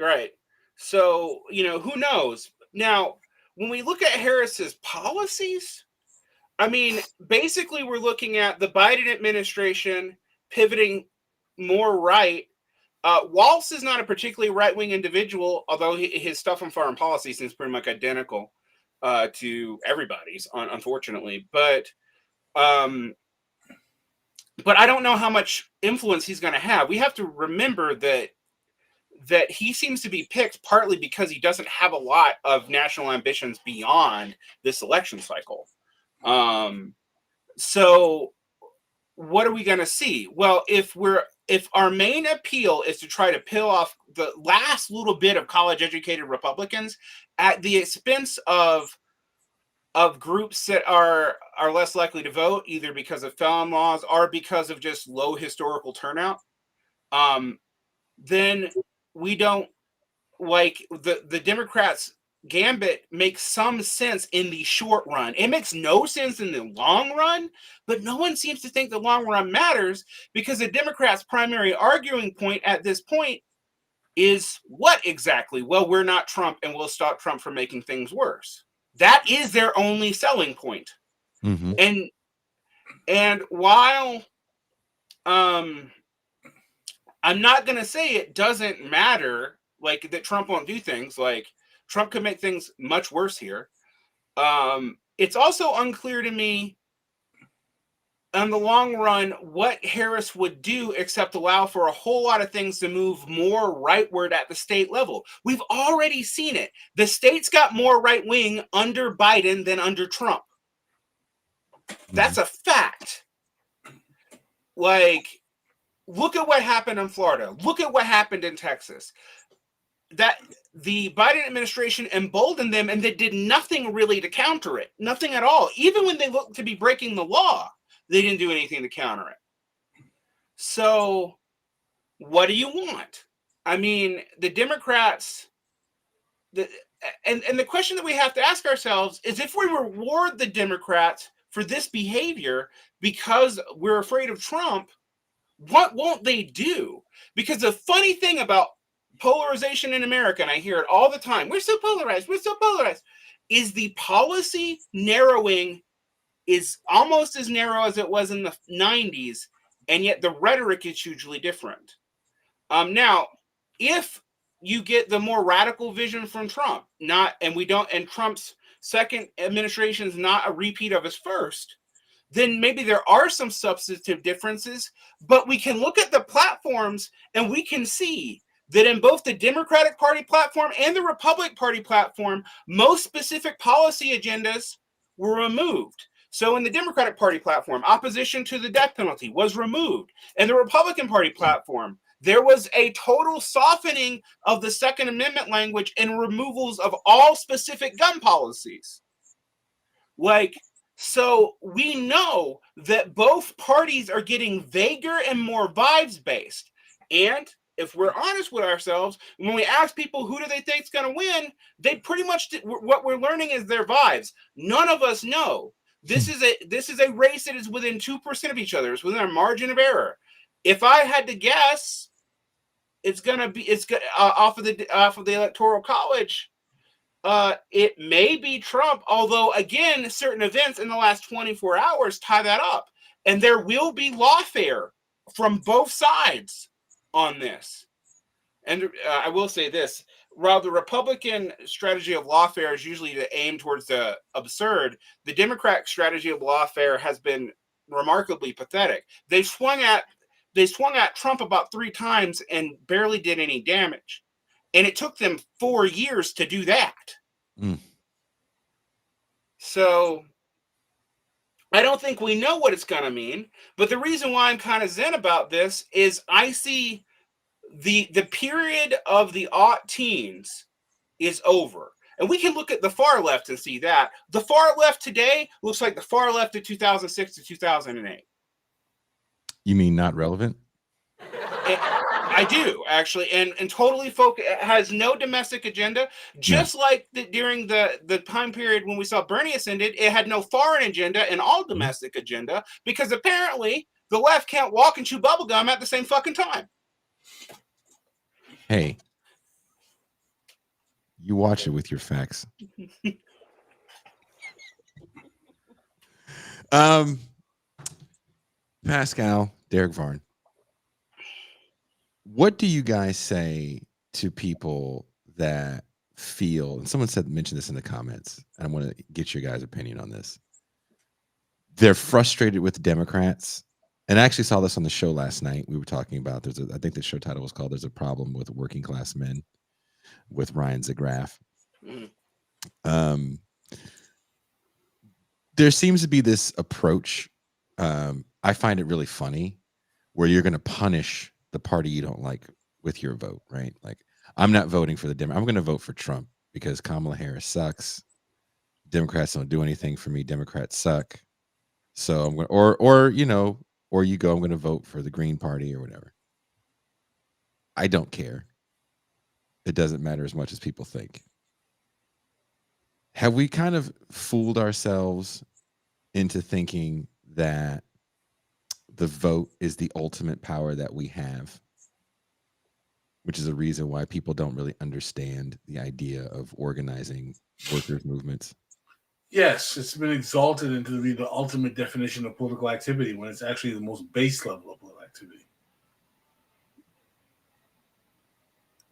Speaker 3: Right. So, who knows? Now, when we look at Harris's policies, I mean, basically we're looking at the Biden administration pivoting more right. Waltz is not a particularly right-wing individual, although his stuff on foreign policy seems pretty much identical to everybody's, unfortunately. But I don't know how much influence he's going to have. We have to remember that he seems to be picked partly because he doesn't have a lot of national ambitions beyond this election cycle. So what are we going to see? Well, if our main appeal is to try to peel off the last little bit of college-educated Republicans at the expense of groups that are less likely to vote, either because of felon laws or because of just low historical turnout, then we don't like the Democrats' gambit makes some sense in the short run. It makes no sense in the long run, but no one seems to think the long run matters, because the Democrats' primary arguing point at this point is what exactly? Well, we're not Trump and we'll stop Trump from making things worse. That is their only selling point. And while I'm not going to say it doesn't matter, like that Trump won't do things, like Trump could make things much worse here. It's also unclear to me on the long run, what Harris would do except allow for a whole lot of things to move more rightward at the state level. We've already seen it. The states got more right wing under Biden than under Trump. That's a fact. Like, look at what happened in Florida. Look at what happened in Texas. That the Biden administration emboldened them, and they did nothing really to counter it. Nothing at all. Even when they looked to be breaking the law, they didn't do anything to counter it. So what do you want? I mean, the Democrats, and the question that we have to ask ourselves is, if we reward the Democrats for this behavior because we're afraid of Trump, what won't they do? Because the funny thing about polarization in America, and I hear it all the time, we're so polarized, is the policy narrowing is almost as narrow as it was in the 90s, and yet the rhetoric is hugely different. Now, if you get the more radical vision from Trump, and Trump's second administration is not a repeat of his first, then maybe there are some substantive differences, but we can look at the platforms and we can see that in both the Democratic Party platform and the Republican Party platform, most specific policy agendas were removed. So in the Democratic Party platform, opposition to the death penalty was removed. In the Republican Party platform, there was a total softening of the Second Amendment language and removals of all specific gun policies. So we know that both parties are getting vaguer and more vibes-based. And if we're honest with ourselves, when we ask people who do they think is going to win, they pretty much, what we're learning is their vibes. None of us know. This is a race that is within 2% of each other. It's within our margin of error. If I had to guess, off of the Electoral College. It may be Trump, although again, certain events in the last 24 hours tie that up, and there will be lawfare from both sides on this. And I will say this: while the Republican strategy of lawfare is usually to aim towards the absurd, the Democratic strategy of lawfare has been remarkably pathetic. They swung at Trump about 3 times and barely did any damage. And it took them 4 years to do that. So I don't think we know what it's going to mean. But the reason why I'm kind of zen about this is I see the period of the aught teens is over. And we can look at the far left and see that. The far left today looks like the far left of 2006 to 2008.
Speaker 1: You mean not relevant?
Speaker 3: I do, actually, and totally has no domestic agenda. Just like during the time period when we saw Bernie ascended, it had no foreign agenda and all domestic agenda, because apparently the left can't walk and chew bubblegum at the same fucking time.
Speaker 1: Hey, you watch it with your facts. Pascal, DerekVN, what do you guys say to people that feel, and someone mentioned this in the comments, and I want to get your guys' opinion on this. They're frustrated with the Democrats. And I actually saw this on the show last night. We were talking about, I think the show title was called "There's a Problem with Working Class Men" with Ryan Zagraff. There seems to be this approach. I find it really funny, where you're going to punish the party you don't like with your vote, right? Like, I'm not voting for the Democrats. I'm going to vote for Trump because Kamala Harris sucks. Democrats don't do anything for me. Democrats suck. So I'm going, or you go, I'm going to vote for the Green Party or whatever. I don't care. It doesn't matter as much as people think. Have we kind of fooled ourselves into thinking that the vote is the ultimate power that we have, which is a reason why people don't really understand the idea of organizing workers' movements?
Speaker 2: Yes, it's been exalted into the ultimate definition of political activity when it's actually the most base level of political activity.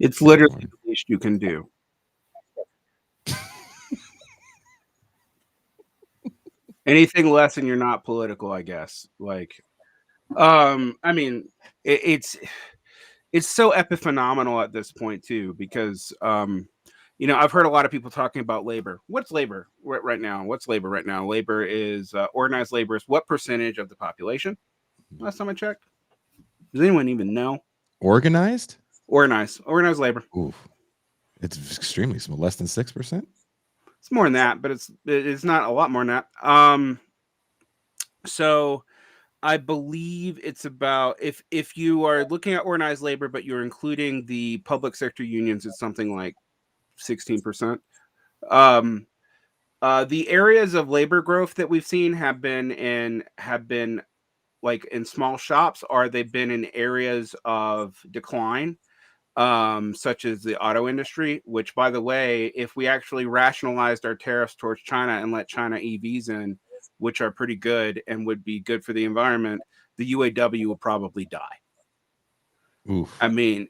Speaker 3: It's literally the least you can do. Anything less and you're not political, I guess. Like, I mean, it's so epiphenomenal at this point too, because I've heard a lot of people talking about labor. What's labor right now? What's labor right now? Labor is organized labor is what percentage of the population? Last time I checked. Does anyone even know?
Speaker 1: Organized
Speaker 3: labor.
Speaker 1: Oof. It's extremely small, less than 6%.
Speaker 3: It's more than that, but it's not a lot more than that. So I believe it's about, if you are looking at organized labor, but you're including the public sector unions, it's something like 16%. The areas of labor growth that we've seen have been like in small shops, or they've been in areas of decline, such as the auto industry, which, by the way, if we actually rationalized our tariffs towards China and let China EVs in, which are pretty good and would be good for the environment, the UAW will probably die.
Speaker 1: Oof.
Speaker 3: I mean,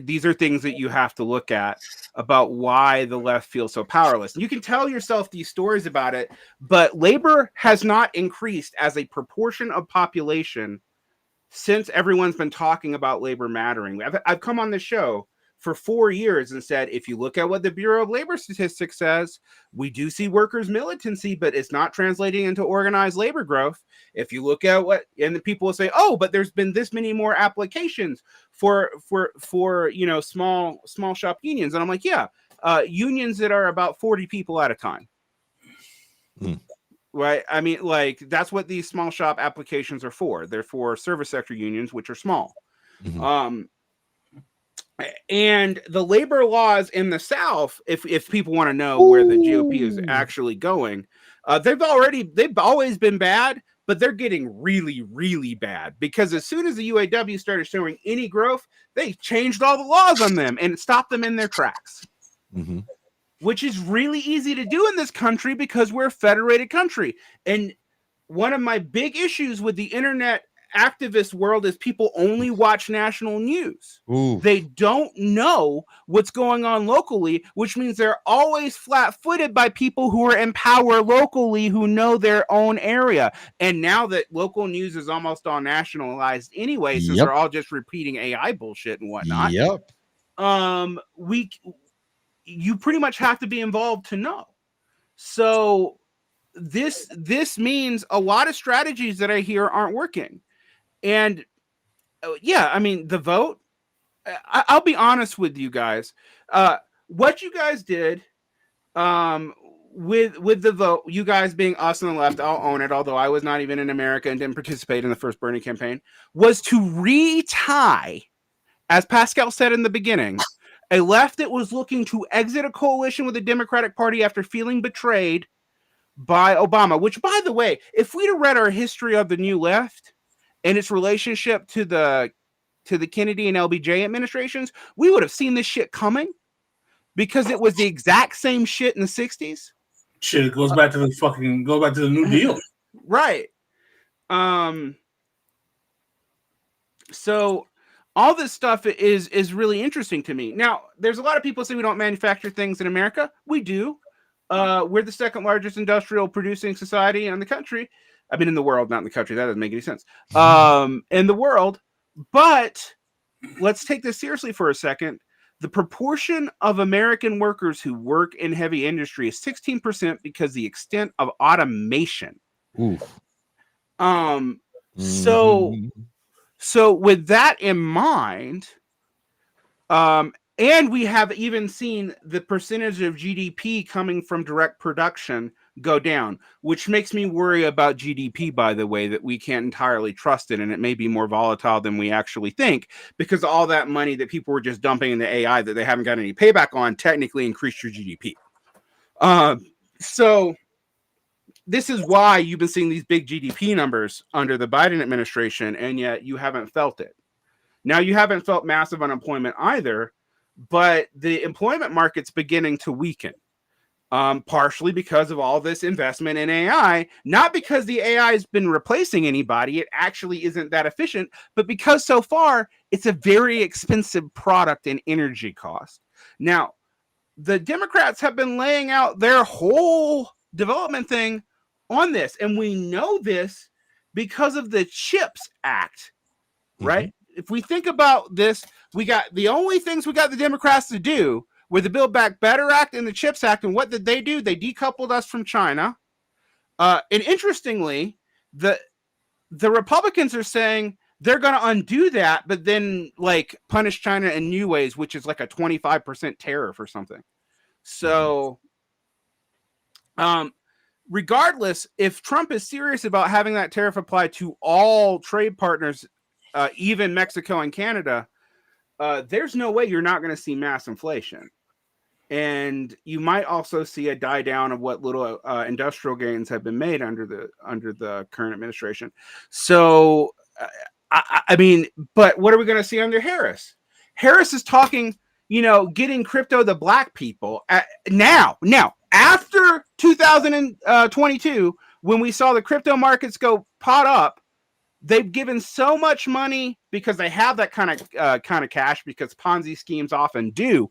Speaker 3: these are things that you have to look at about why the left feels so powerless. And you can tell yourself these stories about it, but labor has not increased as a proportion of population since everyone's been talking about labor mattering. I've come on the show for 4 years and said, if you look at what the Bureau of Labor Statistics says, we do see workers' militancy, but it's not translating into organized labor growth. If you look at and the people will say, oh, but there's been this many more applications for small shop unions. And I'm like, yeah, unions that are about 40 people at a time. Right. I mean, like, that's what these small shop applications are for. They're for service sector unions, which are small. Mm-hmm. And the labor laws in the South, if people want to know where the GOP is actually going, they've always been bad, but they're getting really, really bad, because as soon as the UAW started showing any growth, they changed all the laws on them and stopped them in their tracks. Mm-hmm. Which is really easy to do in this country because we're a federated country. And one of my big issues with the internet activist world is people only watch national news. Ooh. They don't know what's going on locally, which means they're always flat-footed by people who are in power locally, who know their own area. And now that local news is almost all nationalized anyway, since they're all just repeating AI bullshit and whatnot. You pretty much have to be involved to know. So this means a lot of strategies that I hear aren't working. And I mean, the vote, I'll be honest with you guys. What you guys did with the vote, you guys being us on the left, I'll own it, although I was not even in America and didn't participate in the first Bernie campaign, was to retie, as Pascal said in the beginning, a left that was looking to exit a coalition with the Democratic Party after feeling betrayed by Obama, which, by the way, if we'd have read our history of the New Left and its relationship to the Kennedy and LBJ administrations, we would have seen this shit coming, because it was the exact same shit in the 60s.
Speaker 2: Shit, it goes back to the New Deal.
Speaker 3: Right. So all this stuff is really interesting to me. Now, there's a lot of people say we don't manufacture things in America. We do. We're the second largest industrial producing society in the country. I mean, in the world, not in the country. That doesn't make any sense. In the world. But let's take this seriously for a second. The proportion of American workers who work in heavy industry is 16% because the extent of automation. Oof. So with that in mind, and we have even seen the percentage of GDP coming from direct production go down, which makes me worry about GDP, by the way, that we can't entirely trust it, and it may be more volatile than we actually think, because all that money that people were just dumping into AI that they haven't got any payback on technically increased your GDP. So this is why you've been seeing these big GDP numbers under the Biden administration, and yet you haven't felt it. Now, you haven't felt massive unemployment either, but the employment market's beginning to weaken, partially because of all this investment in AI, not because the AI has been replacing anybody. It actually isn't that efficient, but because so far it's a very expensive product in energy cost. Now, the Democrats have been laying out their whole development thing
Speaker 4: on this, and we know this because of the CHIPS Act, right? If we think about this, we got the only things we got the Democrats to do were the Build Back Better Act and the CHIPS Act. And what did they do? They decoupled us from China. And interestingly, the Republicans are saying they're going to undo that, but then like punish China in new ways, which is like a 25% tariff or something. So, regardless, if Trump is serious about having that tariff applied to all trade partners, even Mexico and Canada, there's no way you're not going to see mass inflation. And you might also see a die down of what little industrial gains have been made under the current administration. So, I mean, but what are we going to see under Harris? Harris is talking, getting crypto to black people now after 2022, when we saw the crypto markets go pot up. They've given so much money because they have that kind of cash, because Ponzi schemes often do.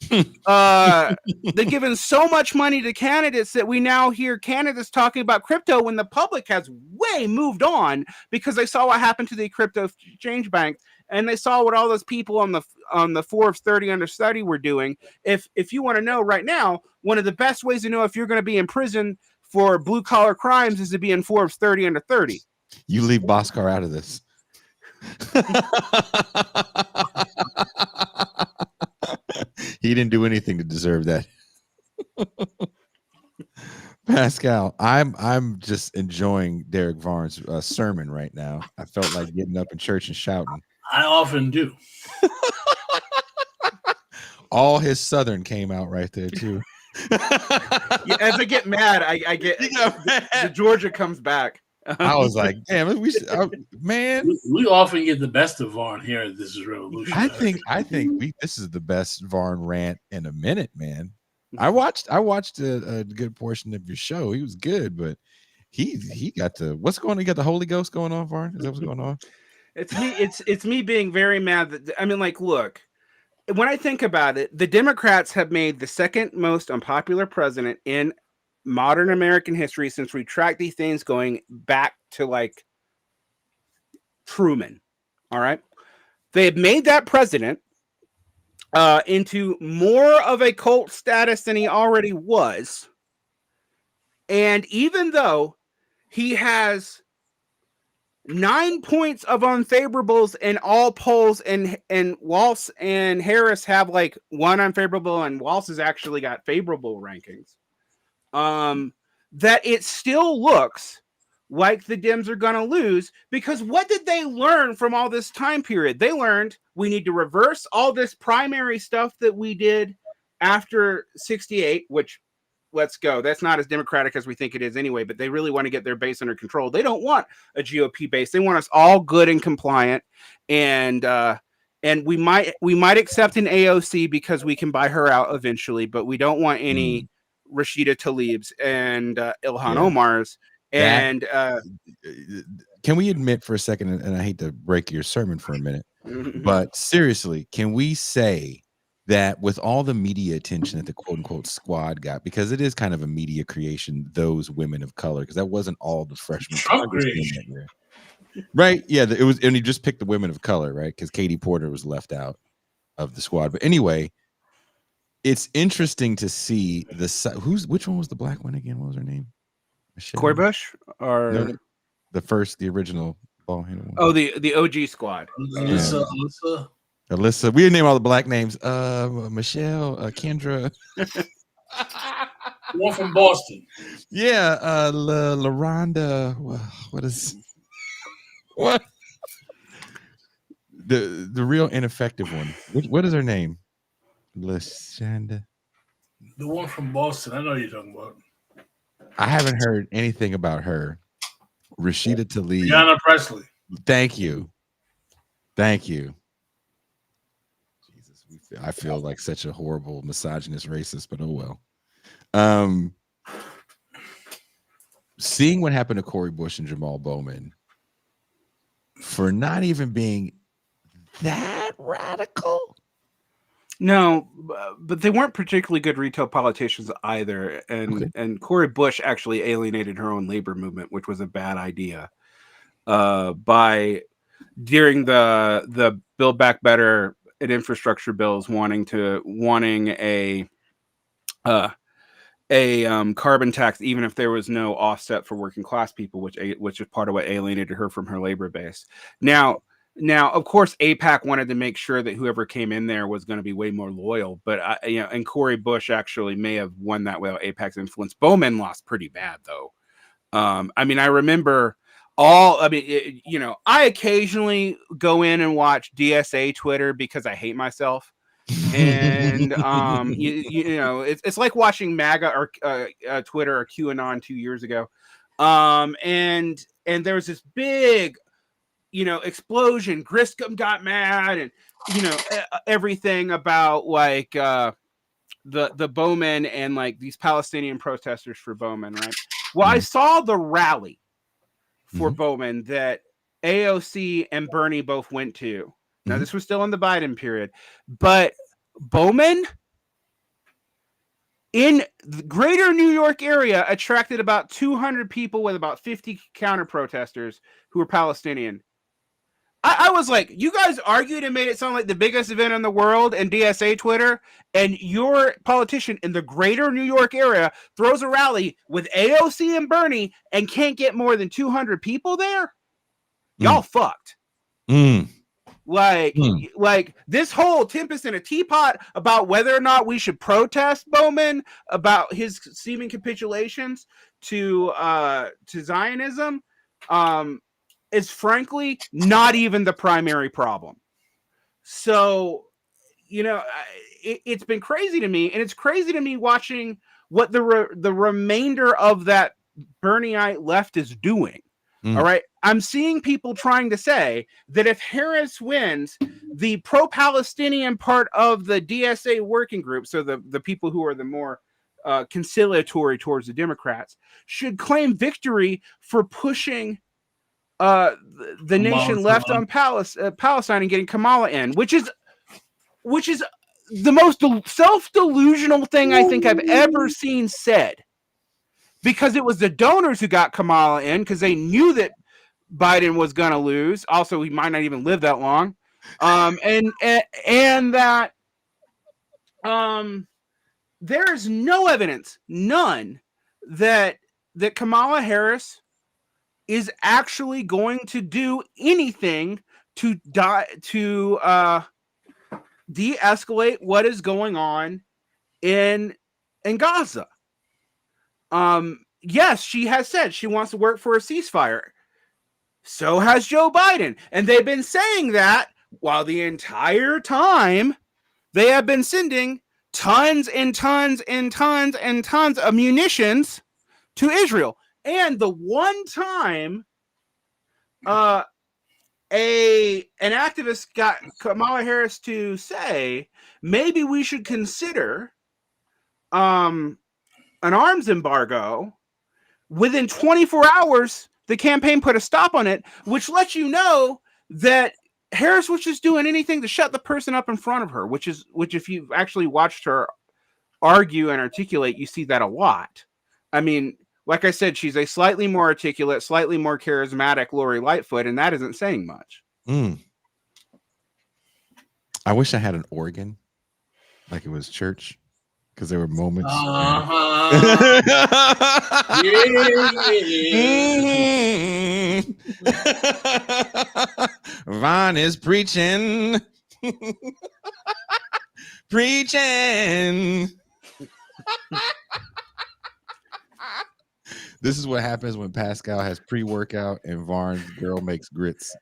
Speaker 4: They've given so much money to candidates that we now hear candidates talking about crypto when the public has way moved on, because they saw what happened to the crypto exchange bank, and they saw what all those people on the Forbes 30 under study were doing. If you want to know right now, one of the best ways to know if you're going to be in prison for blue collar crimes is to be in Forbes 30 under 30.
Speaker 1: You leave Bhaskar out of this. He didn't do anything to deserve that. Pascal, I'm just enjoying Derek Varn's sermon right now. I felt like getting up in church and shouting.
Speaker 2: I often do.
Speaker 1: All his Southern came out right there too.
Speaker 4: Yeah, as I get mad, I get the Georgia comes back.
Speaker 1: I was like, damn, man.
Speaker 2: We often get the best of Varn here at This Is Revolution.
Speaker 1: I think this is the best Varn rant in a minute, man. I watched a good portion of your show. He was good, but he got the what's going on? He got the Holy Ghost going on, Varn? Is that what's going on?
Speaker 4: It's me being very mad that, I mean, like, look, when I think about it, the Democrats have made the second most unpopular president in modern American history since we track these things going back to like Truman. All right. They have made that president into more of a cult status than he already was. And even though he has 9 points of unfavorables in all polls, and Walz and Harris have like one unfavorable, and Walz has actually got favorable rankings. That it still looks like the Dems are going to lose, because what did they learn from all this time period? They learned we need to reverse all this primary stuff that we did after 68, which, let's go, that's not as democratic as we think it is anyway, but they really want to get their base under control. They don't want a GOP base. They want us all good and compliant. And we might accept an AOC because we can buy her out eventually, but we don't want any Rashida Tlaib's and Ilhan Omar's. And
Speaker 1: can we admit for a second, and I hate to break your sermon for a minute, but seriously, can we say that with all the media attention that the quote unquote squad got, because it is kind of a media creation, those women of color, because that wasn't all the freshmen. Right? Yeah, it was, and he just picked the women of color, right? Because Katie Porter was left out of the squad. But anyway, it's interesting to see which one was the black one again? What was her name? Michelle?
Speaker 4: Cori Bush or
Speaker 1: no, the original ball handle one.
Speaker 4: Oh, the OG squad.
Speaker 1: Alyssa. We didn't name all the black names. Michelle, Kendra.
Speaker 2: One from Boston.
Speaker 1: Yeah, LaRonda. What? The real ineffective one. What is her name? Lashanda.
Speaker 2: The one from Boston. I know you're talking about.
Speaker 1: I haven't heard anything about her. Rashida Tlaib.
Speaker 2: Ayanna Pressley.
Speaker 1: Thank you. Jesus, I feel like such a horrible misogynist racist, but oh well. Seeing what happened to Cori Bush and Jamal Bowman for not even being that radical.
Speaker 4: No, but they weren't particularly good retail politicians either. And Cori Bush actually alienated her own labor movement, which was a bad idea. By during the Build Back Better and infrastructure bills, wanting a carbon tax, even if there was no offset for working class people, which is part of what alienated her from her labor base. Now, of course, AIPAC wanted to make sure that whoever came in there was going to be way more loyal. But and Cori Bush actually may have won that without AIPAC's influence. Bowman lost pretty bad, though. I mean, I remember I occasionally go in and watch DSA Twitter because I hate myself. And it's like watching MAGA or Twitter or QAnon 2 years ago. And there was this big explosion. Griscom got mad, and everything about like the Bowman and like these Palestinian protesters for Bowman, right? Well, I saw the rally for Bowman that AOC and Bernie both went to. Now, this was still in the Biden period, but Bowman in the greater New York area attracted about 200 people with about 50 counter protesters who were Palestinian. I was like, you guys argued and made it sound like the biggest event in the world in DSA Twitter, and your politician in the greater New York area throws a rally with AOC and Bernie and can't get more than 200 people there? Y'all fucked. Like this whole tempest in a teapot about whether or not we should protest Bowman about his seeming capitulations to Zionism is frankly not even the primary problem. So, it's been crazy to me, and it's crazy to me watching what the remainder of that Bernieite left is doing. All right. I'm seeing people trying to say that if Harris wins, the pro-Palestinian part of the DSA working group, so the people who are the more conciliatory towards the Democrats, should claim victory for pushing the nation left on Palestine and getting Kamala in, which is the most self-delusional thing I think I've ever seen said. Because it was the donors who got Kamala in because they knew that Biden was going to lose. Also, he might not even live that long. And that there's no evidence, none, that Kamala Harris is actually going to do anything to de-escalate what is going on in Gaza. Yes, she has said she wants to work for a ceasefire. So has Joe Biden. And they've been saying that while the entire time they have been sending tons and tons and tons and tons of munitions to Israel. And the one time an activist got Kamala Harris to say, maybe we should consider an arms embargo, within 24 hours, the campaign put a stop on it, which lets you know that Harris was just doing anything to shut the person up in front of her, which if you've actually watched her argue and articulate, you see that a lot. I mean, like I said, she's a slightly more articulate, slightly more charismatic Lori Lightfoot, and that isn't saying much.
Speaker 1: I wish I had an organ, like it was church. Because there were moments. Vaughn is preaching. Preaching. This is what happens when Pascal has pre-workout and Varn's girl makes grits.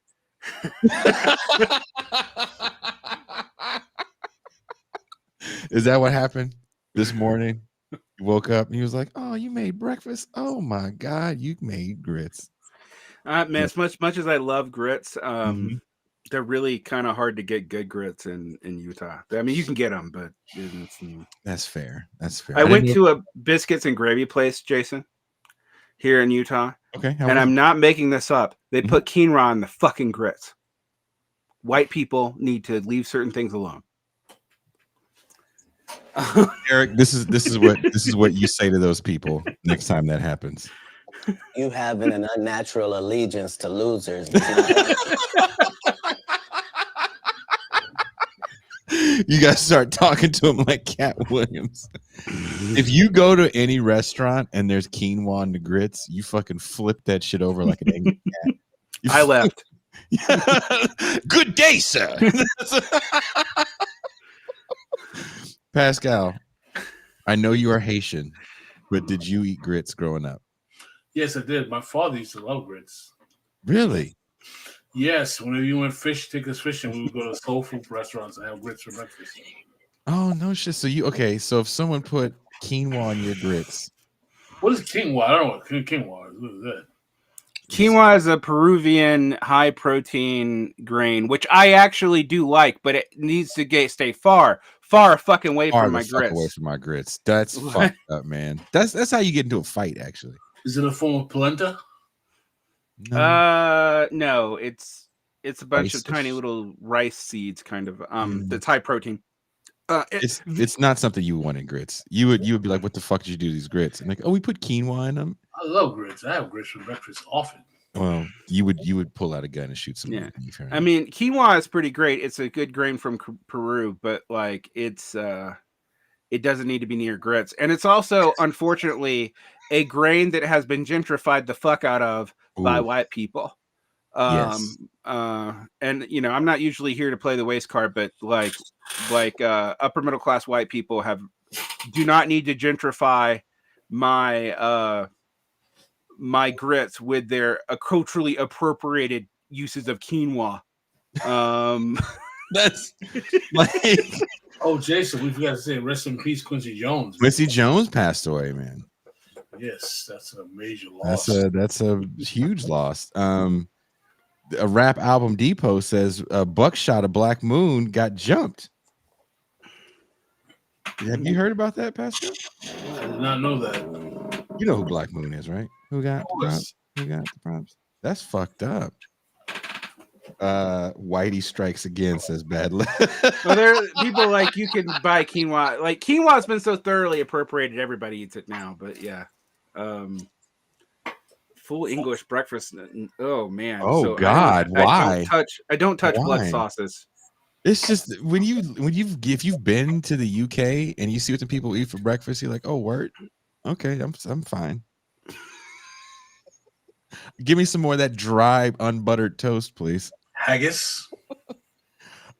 Speaker 1: Is that what happened? This morning, he woke up and he was like, "Oh, you made breakfast? Oh my God, you made grits."
Speaker 4: Man, as much as I love grits, they're really kind of hard to get good grits in Utah. I mean, you can get them, but
Speaker 1: that's fair. That's fair.
Speaker 4: I went to a biscuits and gravy place, Jason, here in Utah.
Speaker 1: Okay,
Speaker 4: and I'm not making this up. They put quinoa in the fucking grits. White people need to leave certain things alone.
Speaker 1: Eric, this is what you say to those people next time that happens.
Speaker 5: You having an unnatural allegiance to losers.
Speaker 1: You guys start talking to him like Cat Williams. If you go to any restaurant and there's quinoa and the grits, you fucking flip that shit over like an angry cat.
Speaker 4: I left.
Speaker 1: Good day, sir. Pascal, I know you are Haitian, but did you eat grits growing up?
Speaker 2: Yes, I did. My father used to love grits.
Speaker 1: Really?
Speaker 2: Yes, whenever you went take us fishing, we would go to soul food restaurants and have grits for breakfast.
Speaker 1: Oh no shit. So so if someone put quinoa on your grits.
Speaker 2: What is quinoa? I don't know what quinoa is. What is that?
Speaker 4: Quinoa is a Peruvian high protein grain, which I actually do like, but it needs to stay far fucking away from my grits.
Speaker 1: Away from my grits. That's fucked up, man. That's how you get into a fight, actually.
Speaker 2: Is it a form of polenta?
Speaker 4: No, it's a bunch of tiny little rice seeds, kind of. That's high protein.
Speaker 1: It's not something you would want in grits. You would be like, what the fuck did you do to these grits? And like, oh, we put quinoa in them.
Speaker 2: I love grits. I have grits for breakfast often.
Speaker 1: Well, you would pull out a gun and shoot some.
Speaker 4: Yeah, I mean, quinoa is pretty great. It's a good grain from Peru, but like it doesn't need to be near grits, and it's also unfortunately a grain that has been gentrified the fuck out of by white people.
Speaker 1: Yes.
Speaker 4: And you know, I'm not usually here to play the waste card, but like upper middle class white people do not need to gentrify my my grits with their culturally appropriated uses of quinoa.
Speaker 1: That's like,
Speaker 2: oh, Jason, we forgot to say rest in peace, Quincy Jones.
Speaker 1: Quincy Jones passed away, man.
Speaker 2: Yes, that's a major loss.
Speaker 1: That's a huge loss. A rap album Depot says Buckshot of Black Moon got jumped. Have you heard about that, Pascal?
Speaker 2: I did not know that.
Speaker 1: You know who Black Moon is, right? Who got the props? Who got the props? That's fucked up. Whitey strikes again, says Bad Luck.
Speaker 4: Well, there are people like you can buy quinoa. Like quinoa's been so thoroughly appropriated, everybody eats it now. But yeah, full English breakfast. Oh man.
Speaker 1: Oh
Speaker 4: so
Speaker 1: God, why?
Speaker 4: I don't touch
Speaker 1: Why?
Speaker 4: blood sauces.
Speaker 1: It's just if you've been to the UK and you see what the people eat for breakfast, you're like, oh, word, okay, I'm fine. Give me some more of that dry, unbuttered toast, please.
Speaker 2: Haggis.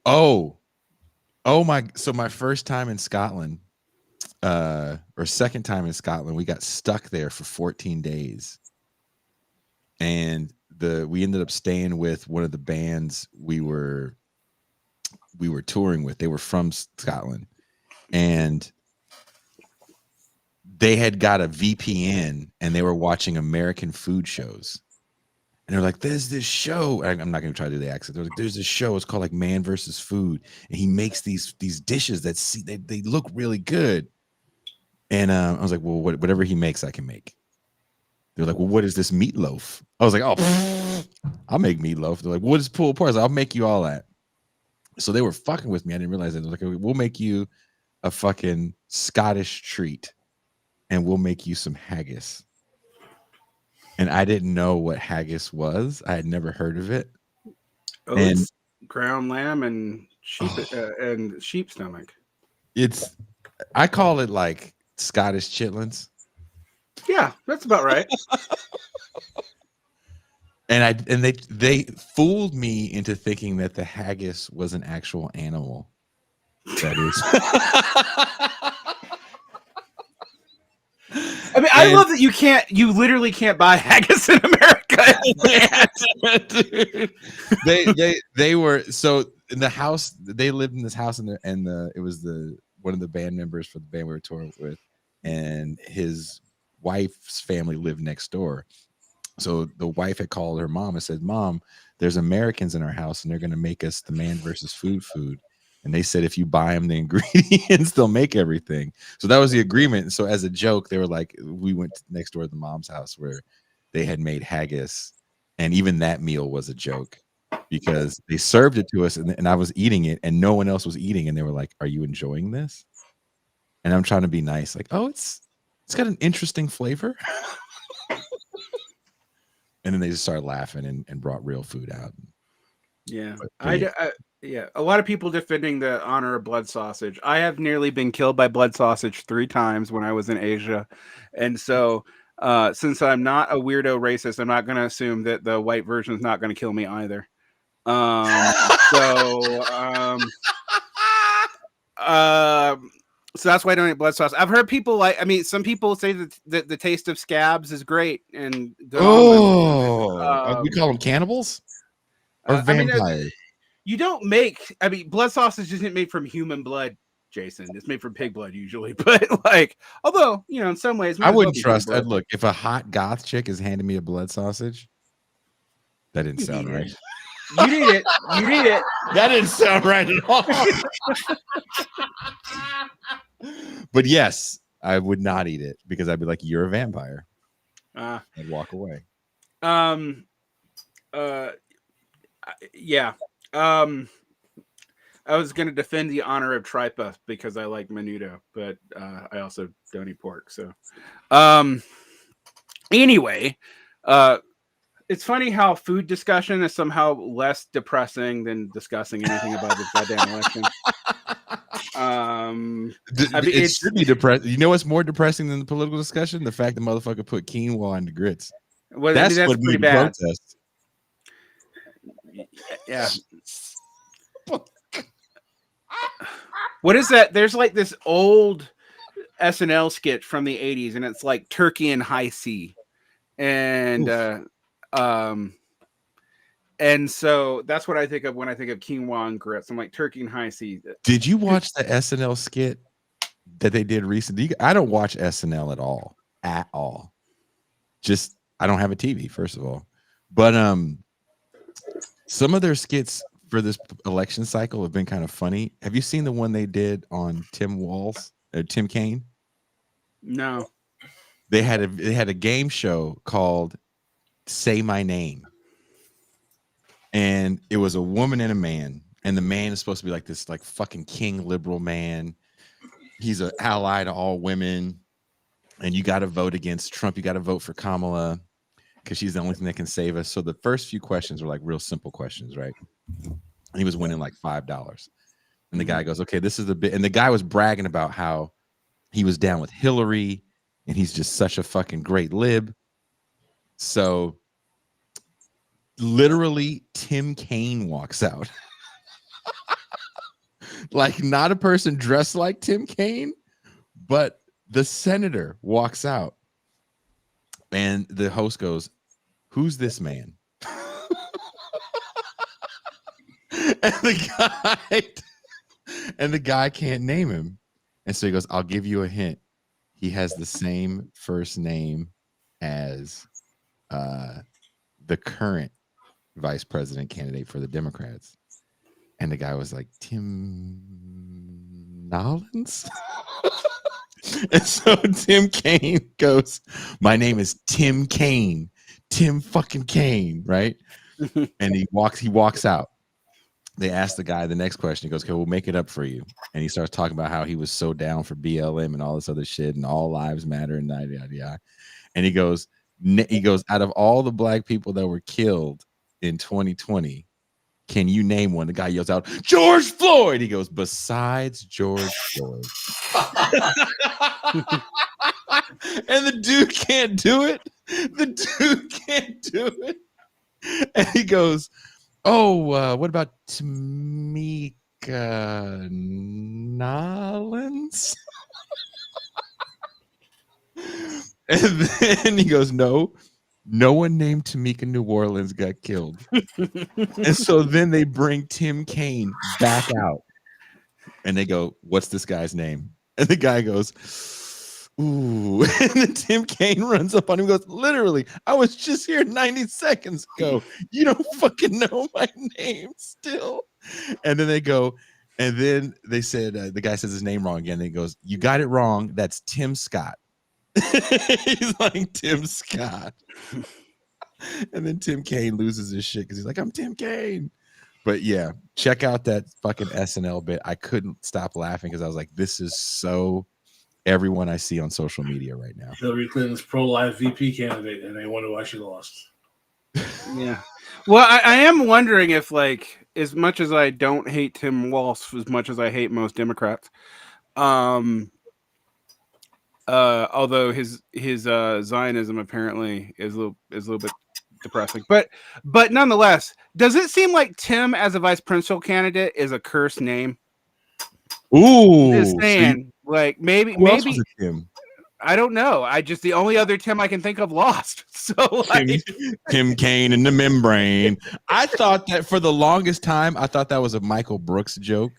Speaker 1: Oh my! So my first time in Scotland, or second time in Scotland, we got stuck there for 14 days, and we ended up staying with one of the bands we were touring with. They were from Scotland, and they had got a VPN and they were watching American food shows. And they're like, there's this show. I'm not going to try to do the accent. They're like, there's this show. It's called like Man versus Food. And he makes these dishes that they look really good. And I was like, well, whatever he makes, I can make. They're like, well, what is this meatloaf? I was like, oh, I'll make meatloaf. They're like, what is pulled pork? I'll make you all that. So they were fucking with me. I didn't realize that. They're like, we'll make you a fucking Scottish treat. And we'll make you some haggis. And I didn't know what haggis was. I had never heard of it.
Speaker 4: Oh, and it's ground lamb and sheep stomach.
Speaker 1: I call it like Scottish chitlins.
Speaker 4: Yeah, that's about right.
Speaker 1: And they fooled me into thinking that the haggis was an actual animal. That is.
Speaker 4: I mean, I love that you literally can't buy haggis in America.
Speaker 1: Dude, they were so in the house. They lived in this house, and it was one of the band members for the band we were touring with, and his wife's family lived next door. So the wife had called her mom and said, "Mom, there's Americans in our house, and they're going to make us the Man versus Food. And they said, if you buy them the ingredients, they'll make everything." So that was the agreement. So as a joke, they were like, we went next door to the mom's house where they had made haggis. And even that meal was a joke because they served it to us and I was eating it and no one else was eating. And they were like, are you enjoying this? And I'm trying to be nice, like, oh, it's got an interesting flavor. And then they just started laughing and brought real food out.
Speaker 4: Yeah.
Speaker 1: But
Speaker 4: Yeah. A lot of people defending the honor of blood sausage. I have nearly been killed by blood sausage 3 times when I was in Asia. And so since I'm not a weirdo racist, I'm not going to assume that the white version is not going to kill me either. So that's why I don't eat blood sauce. I've heard people some people say that the taste of scabs is great and
Speaker 1: we call them cannibals or vampires.
Speaker 4: You don't make. Blood sausage isn't made from human blood, Jason. It's made from pig blood usually. But although in some ways,
Speaker 1: I wouldn't trust. Look, if a hot goth chick is handing me a blood sausage, that didn't sound right.
Speaker 4: You need it.
Speaker 1: That didn't sound right at all. But yes, I would not eat it because I'd be like, "You're a vampire," and walk away.
Speaker 4: Yeah. I was going to defend the honor of tripa because I like menudo, but I also don't eat pork. So, anyway, it's funny how food discussion is somehow less depressing than discussing anything about this goddamn election.
Speaker 1: It should be depressing. You know what's more depressing than the political discussion? The fact the motherfucker put quinoa in the grits.
Speaker 4: Well, that's
Speaker 1: what
Speaker 4: pretty bad.
Speaker 1: Protest.
Speaker 4: Yeah. What is that? There's like this old SNL sketch from the 80s, and it's like turkey and high C. And so that's what I think of when I think of quinoa and grits. I'm like turkey and high C.
Speaker 1: Did you watch the SNL skit that they did recently? I don't watch SNL at all. Just I don't have a TV, first of all. But some of their skits for this election cycle have been kind of funny. Have you seen the one they did on Tim Kaine?
Speaker 4: No.
Speaker 1: They had a game show called Say My Name. And it was a woman and a man. And the man is supposed to be like this like fucking king liberal man. He's an ally to all women. And you got to vote against Trump. You got to vote for Kamala because she's the only thing that can save us. So the first few questions were like real simple questions, right? And he was winning like $5. And the guy goes, okay, this is the bit. And the guy was bragging about how he was down with Hillary and he's just such a fucking great lib. So literally Tim Kaine walks out. Like not a person dressed like Tim Kaine, but the senator walks out. And the host goes, who's this man? And the guy can't name him. And so he goes, I'll give you a hint. He has the same first name as the current vice president candidate for the Democrats. And the guy was like, Tim Nollins? And so Tim Kaine goes, my name is Tim Kaine. Tim fucking Kaine, right? And he walks out. They ask the guy the next question. He goes, okay, we'll make it up for you. And he starts talking about how he was so down for BLM and all this other shit and all lives matter and yada, yada, yada. And he goes, out of all the black people that were killed in 2020, can you name one? The guy yells out, George Floyd. He goes, besides George Floyd. And the dude can't do it. And he goes, oh, what about Tamika Nollins? And then he goes, no one named Tamika New Orleans got killed. And so then they bring Tim Kaine back out. And they go, what's this guy's name? And the guy goes, ooh. And then Tim Kaine runs up on him and goes, literally, I was just here 90 seconds ago. You don't fucking know my name still. And then they go, and then they said, the guy says his name wrong again. And he goes, you got it wrong. That's Tim Scott. He's like, Tim Scott. And then Tim Kaine loses his shit because he's like, I'm Tim Kaine. But yeah, check out that fucking SNL bit. I couldn't stop laughing because I was like, this is so everyone I see on social media right now.
Speaker 2: Hillary Clinton's pro-life VP candidate, and they wonder why she lost.
Speaker 4: Yeah. Well, I am wondering if, like, as much as I don't hate Tim Walz, as much as I hate most Democrats, although his Zionism apparently is a little bit depressing, but nonetheless, does it seem like Tim as a vice presidential candidate is a cursed name?
Speaker 1: Ooh,
Speaker 4: Just saying, like maybe
Speaker 1: who else was it, Tim?
Speaker 4: I don't know. The only other Tim I can think of lost. So
Speaker 1: Tim Kaine in the membrane. I thought that for the longest time, I thought that was a Michael Brooks joke.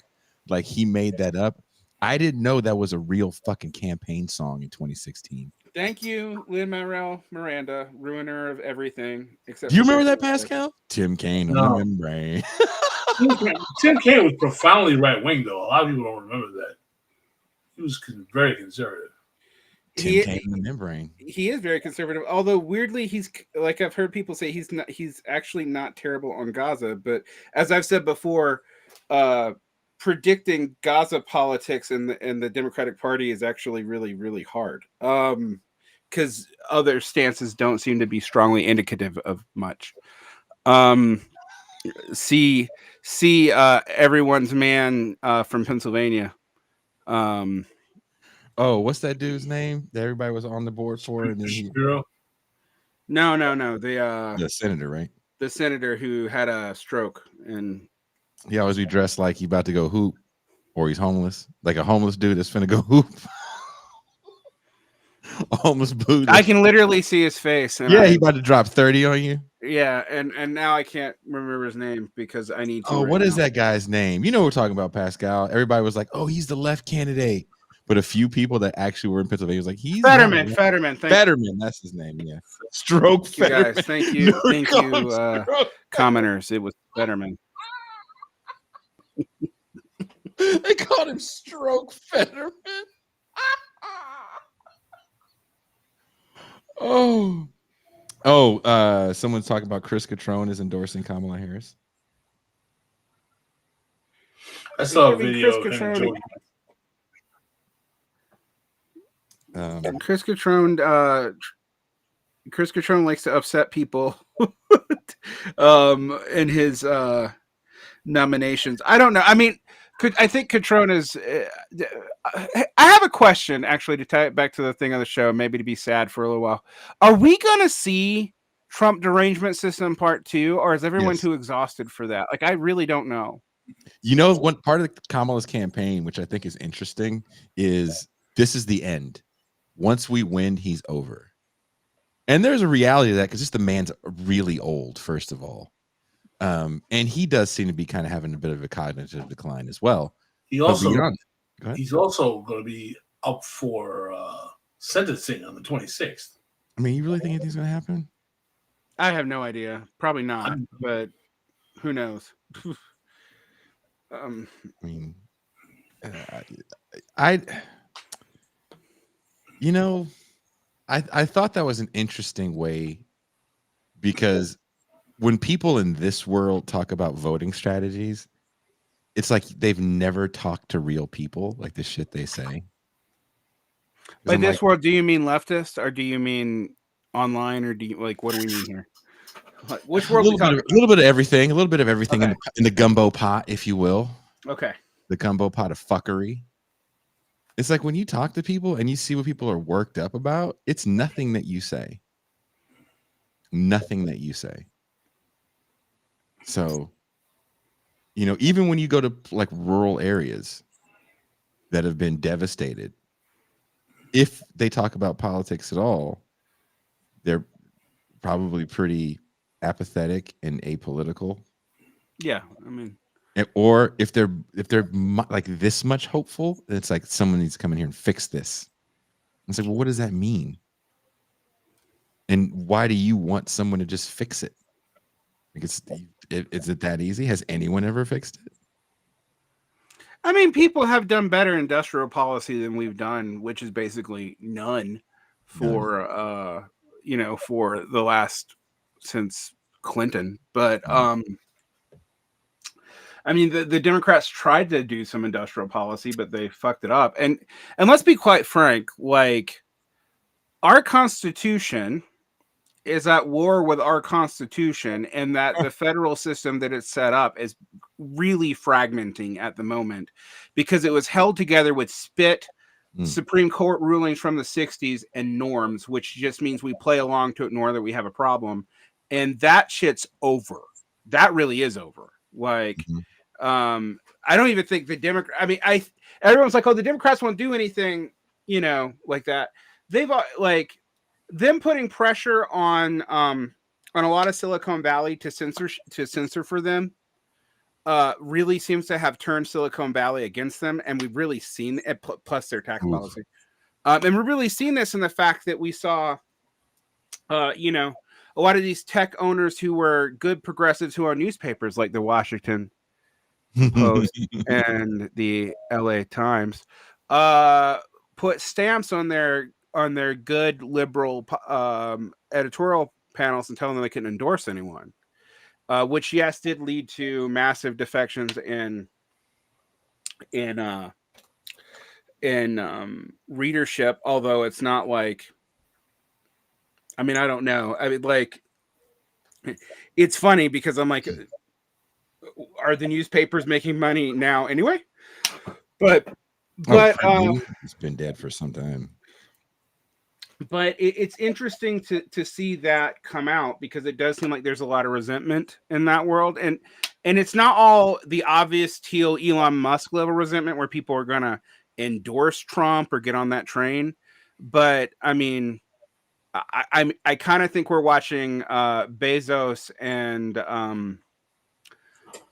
Speaker 1: Like he made that up. I didn't know that was a real fucking campaign song in 2016.
Speaker 4: Thank you, Lin-Manuel Miranda, ruiner of everything. Except
Speaker 1: Do you remember that, Pascal? Tim Kaine on
Speaker 2: No.
Speaker 1: the membrane.
Speaker 2: Tim Kaine was profoundly right-wing, though. A lot of people don't remember that. He was very conservative.
Speaker 1: Tim Kaine in the membrane.
Speaker 4: He is very conservative, although weirdly, he's like I've heard people say he's actually not terrible on Gaza. But as I've said before, predicting Gaza politics in the Democratic Party is actually really, really hard. Because other stances don't seem to be strongly indicative of much. See everyone's man from Pennsylvania.
Speaker 1: Oh, what's that dude's name that everybody was on the board for? And then
Speaker 4: No.
Speaker 1: The senator, right?
Speaker 4: The senator who had a stroke, and
Speaker 1: he always be dressed like he about to go hoop, or he's homeless, like a homeless dude that's finna go hoop. A homeless Buddha.
Speaker 4: I can literally see his face. And
Speaker 1: he about to drop 30 on you.
Speaker 4: Yeah, and now I can't remember his name because I need to.
Speaker 1: Oh, what is that guy's name? You know what we're talking about, Pascal. Everybody was like, "Oh, he's the left candidate," but a few people that actually were in Pennsylvania was like, "He's
Speaker 4: Fetterman."
Speaker 1: Fetterman, that's his name. Yeah, Stroke Fetterman.
Speaker 4: Guys, thank you, commenters. It was Fetterman.
Speaker 1: They called him Stroke Fetterman. Someone's talking about Chris Catrone is endorsing Kamala Harris.
Speaker 2: I saw a video of
Speaker 4: Chris
Speaker 2: him.
Speaker 4: Chris Catrone likes to upset people in his nominations. I don't know. I mean, I think Catrone is. I have a question, actually, to tie it back to the thing of the show, maybe to be sad for a little while. Are we going to see Trump derangement system part 2, or is everyone too exhausted for that? Like, I really don't know.
Speaker 1: You know, one part of Kamala's campaign, which I think is interesting, is this is the end. Once we win, he's over. And there's a reality to that because just the man's really old, first of all. And he does seem to be kind of having a bit of a cognitive decline as well.
Speaker 2: He's also going to be up for sentencing on the 26th.
Speaker 1: I mean, you really think anything's going to happen?
Speaker 4: I have no idea. Probably not, but who knows?
Speaker 1: I mean, I thought that was an interesting way, because when people in this world talk about voting strategies, it's like they've never talked to real people, like the shit they say.
Speaker 4: By this world, do you mean leftist, or do you mean online, or do you like, what do we mean here? Which world?
Speaker 1: A little bit of everything, okay. in the gumbo pot, if you will.
Speaker 4: Okay.
Speaker 1: The gumbo pot of fuckery. It's like when you talk to people and you see what people are worked up about, it's nothing that you say. Nothing that you say. So, even when you go to like rural areas that have been devastated, if they talk about politics at all, they're probably pretty apathetic and apolitical.
Speaker 4: Yeah, I mean,
Speaker 1: or if they're like this much hopeful, it's like someone needs to come in here and fix this. It's like, well, what does that mean? And why do you want someone to just fix it? Like, is it that easy? Has anyone ever fixed it?
Speaker 4: I mean, people have done better industrial policy than we've done, which is basically none for for the last since Clinton. But I mean, the Democrats tried to do some industrial policy, but they fucked it up. And let's be quite frank, like our Constitution is at war with our Constitution, and that the federal system that it's set up is really fragmenting at the moment because it was held together with Supreme Court rulings from the 60s and norms, which just means we play along to ignore that we have a problem. And that shit's over. That really is over. Like, I don't even think the Democrat. I mean, everyone's like, oh, the Democrats won't do anything, you know, like that. They've like them putting pressure on a lot of Silicon Valley to censor for them. Really seems to have turned Silicon Valley against them, and we've really seen it. Plus their tax policy, and we've really seen this in the fact that we saw, you know, a lot of these tech owners who were good progressives who are newspapers like the Washington Post and the LA Times, put stamps on their good liberal editorial panels and telling them they couldn't endorse anyone, which yes did lead to massive defections in readership. Although it's not like, I mean, I don't know. I mean, like, it's funny because I'm like, are the newspapers making money now anyway? But
Speaker 1: it's been dead for some time.
Speaker 4: But it's interesting to see that come out because it does seem like there's a lot of resentment in that world, and it's not all the obvious teal Elon Musk level resentment where people are gonna endorse Trump or get on that train. But I mean, I kind of think we're watching Bezos and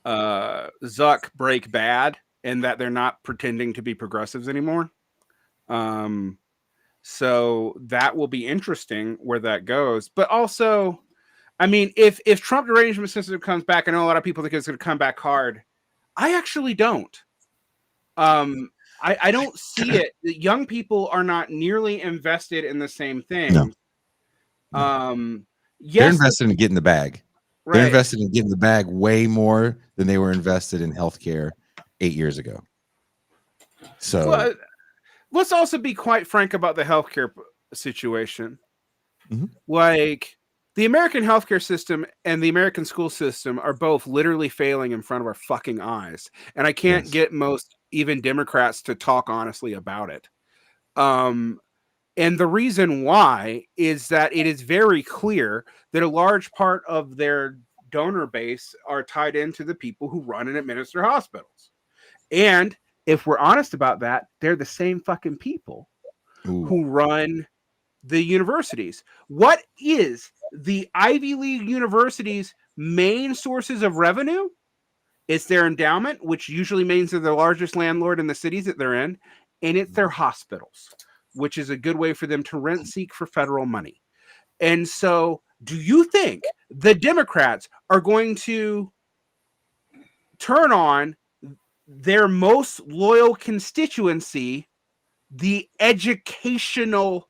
Speaker 4: Zuck break bad, and that they're not pretending to be progressives anymore. So that will be interesting where that goes. But also, I mean, if Trump derangement system comes back, I know a lot of people think it's going to come back hard. I actually don't. I don't see it. Young people are not nearly invested in the same thing.
Speaker 1: No.
Speaker 4: Yes,
Speaker 1: they're invested in getting the bag.
Speaker 4: Right.
Speaker 1: They're invested in getting the bag way more than they were invested in healthcare 8 years ago. So
Speaker 4: well, let's also be quite frank about the healthcare situation. Like, the American healthcare system and the American school system are both literally failing in front of our fucking eyes. And I can't get most even Democrats to talk honestly about it. And the reason why is that it is very clear that a large part of their donor base are tied into the people who run and administer hospitals. And if we're honest about that, they're the same fucking people who run the universities. What is the Ivy League universities' main sources of revenue? It's their endowment, which usually means they're the largest landlord in the cities that they're in, and it's their hospitals, which is a good way for them to rent seek for federal money. And so, do you think the Democrats are going to turn on their most loyal constituency, the educational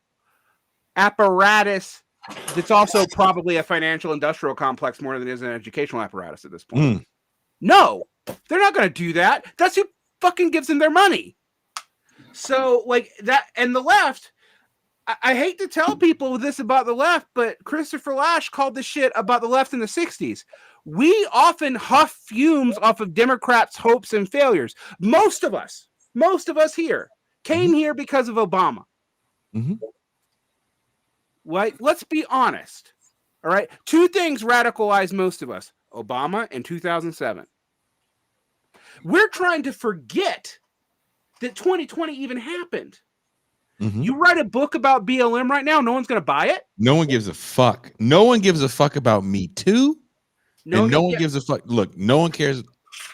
Speaker 4: apparatus that's also probably a financial industrial complex more than it is an educational apparatus at this point? No, they're not going to do that. That's who fucking gives them their money. So, like that, and the left, I hate to tell people this about the left, but Christopher Lasch called this shit about the left in the 60s. We often huff fumes off of Democrats' hopes and failures. Most of us here came here because of Obama. Right? Let's be honest. All right. Two things radicalized most of us: Obama and 2007. We're trying to forget that 2020 even happened. You write a book about BLM right now, no one's going to buy it.
Speaker 1: No one gives a fuck. No one gives a fuck about Me Too. No one gives a fuck. Look, no one cares.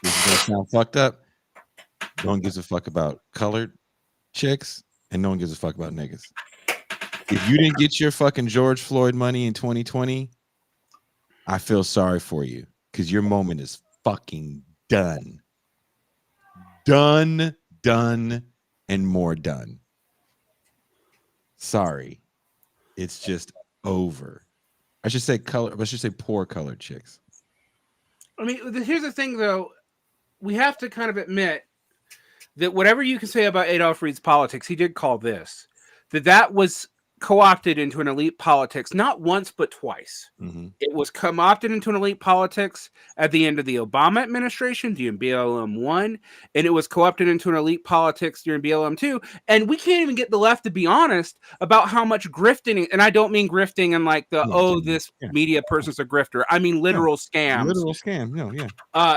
Speaker 1: This is going to sound fucked up. No one gives a fuck about colored chicks, and no one gives a fuck about niggas. If you didn't get your fucking George Floyd money in 2020, I feel sorry for you because your moment is fucking done. Done, and more done. Sorry. It's just over. I should say poor colored chicks.
Speaker 4: I mean, here's the thing, though. we have to kind of admit that whatever you can say about Adolf Reed's politics, he did call this, that was co-opted into an elite politics, not once, but twice.
Speaker 1: Mm-hmm.
Speaker 4: It was co-opted into an elite politics at the end of the Obama administration, during BLM 1, and it was co-opted into an elite politics during BLM 2. And we can't even get the left to be honest about how much grifting, and I don't mean grifting in like this media person's a grifter. I mean literal scams.
Speaker 1: Literal scam. No, yeah.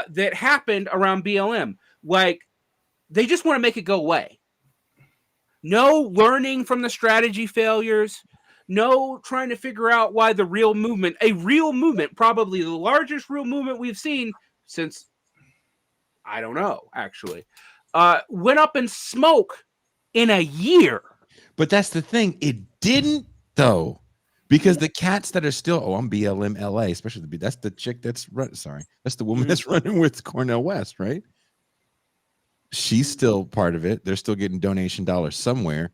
Speaker 4: That happened around BLM. Like, they just want to make it go away. No learning from the strategy failures. No trying to figure out why a real movement, probably the largest real movement we've seen since, I don't know, actually, went up in smoke in a year.
Speaker 1: But that's the thing. It didn't, though, because the cats that are still, I'm BLM LA, especially that's the chick that's that's the woman that's running with Cornel West, right? She's still part of it. They're still getting donation dollars somewhere.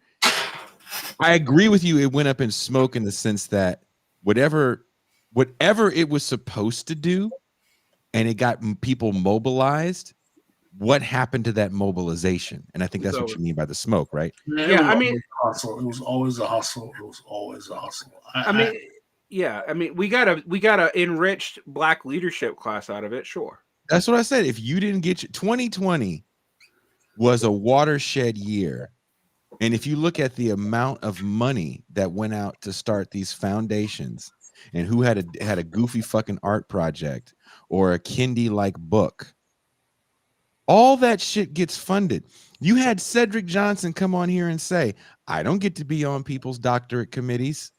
Speaker 1: I agree with you. It went up in smoke in the sense that whatever it was supposed to do, and it got people mobilized. What happened to that mobilization? And I think that's what you mean by the smoke, right?
Speaker 2: Yeah, I mean, it was always a hustle.
Speaker 4: I mean, we got a enriched black leadership class out of it. Sure.
Speaker 1: That's what I said. If you didn't get 2020 was a watershed year. And if you look at the amount of money that went out to start these foundations and who had a goofy fucking art project or a Kindy-like book, all that shit gets funded. You had Cedric Johnson come on here and say, I don't get to be on people's doctorate committees.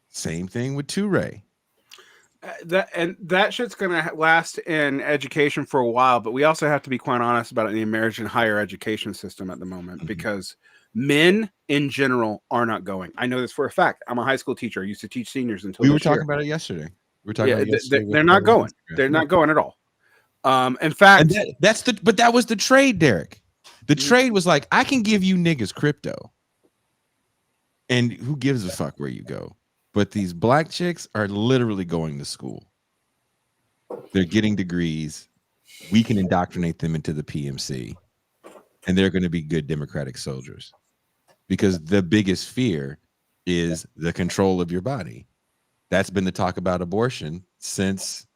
Speaker 1: Same thing with Toure.
Speaker 4: That shit's gonna last in education for a while, but we also have to be quite honest about it in the American higher education system at the moment, because men in general are not going. I know this for a fact. I'm a high school techer. I used to teach seniors until
Speaker 1: we were talking about it yesterday. We were talking about it yesterday.
Speaker 4: They're not going. They're not going at all. In fact,
Speaker 1: but that was the trade, Derek. The trade was like, I can give you niggas crypto, and who gives a fuck where you go? But these black chicks are literally going to school. They're getting degrees. We can indoctrinate them into the PMC, and they're going to be good democratic soldiers, because the biggest fear is the control of your body. That's been the talk about abortion since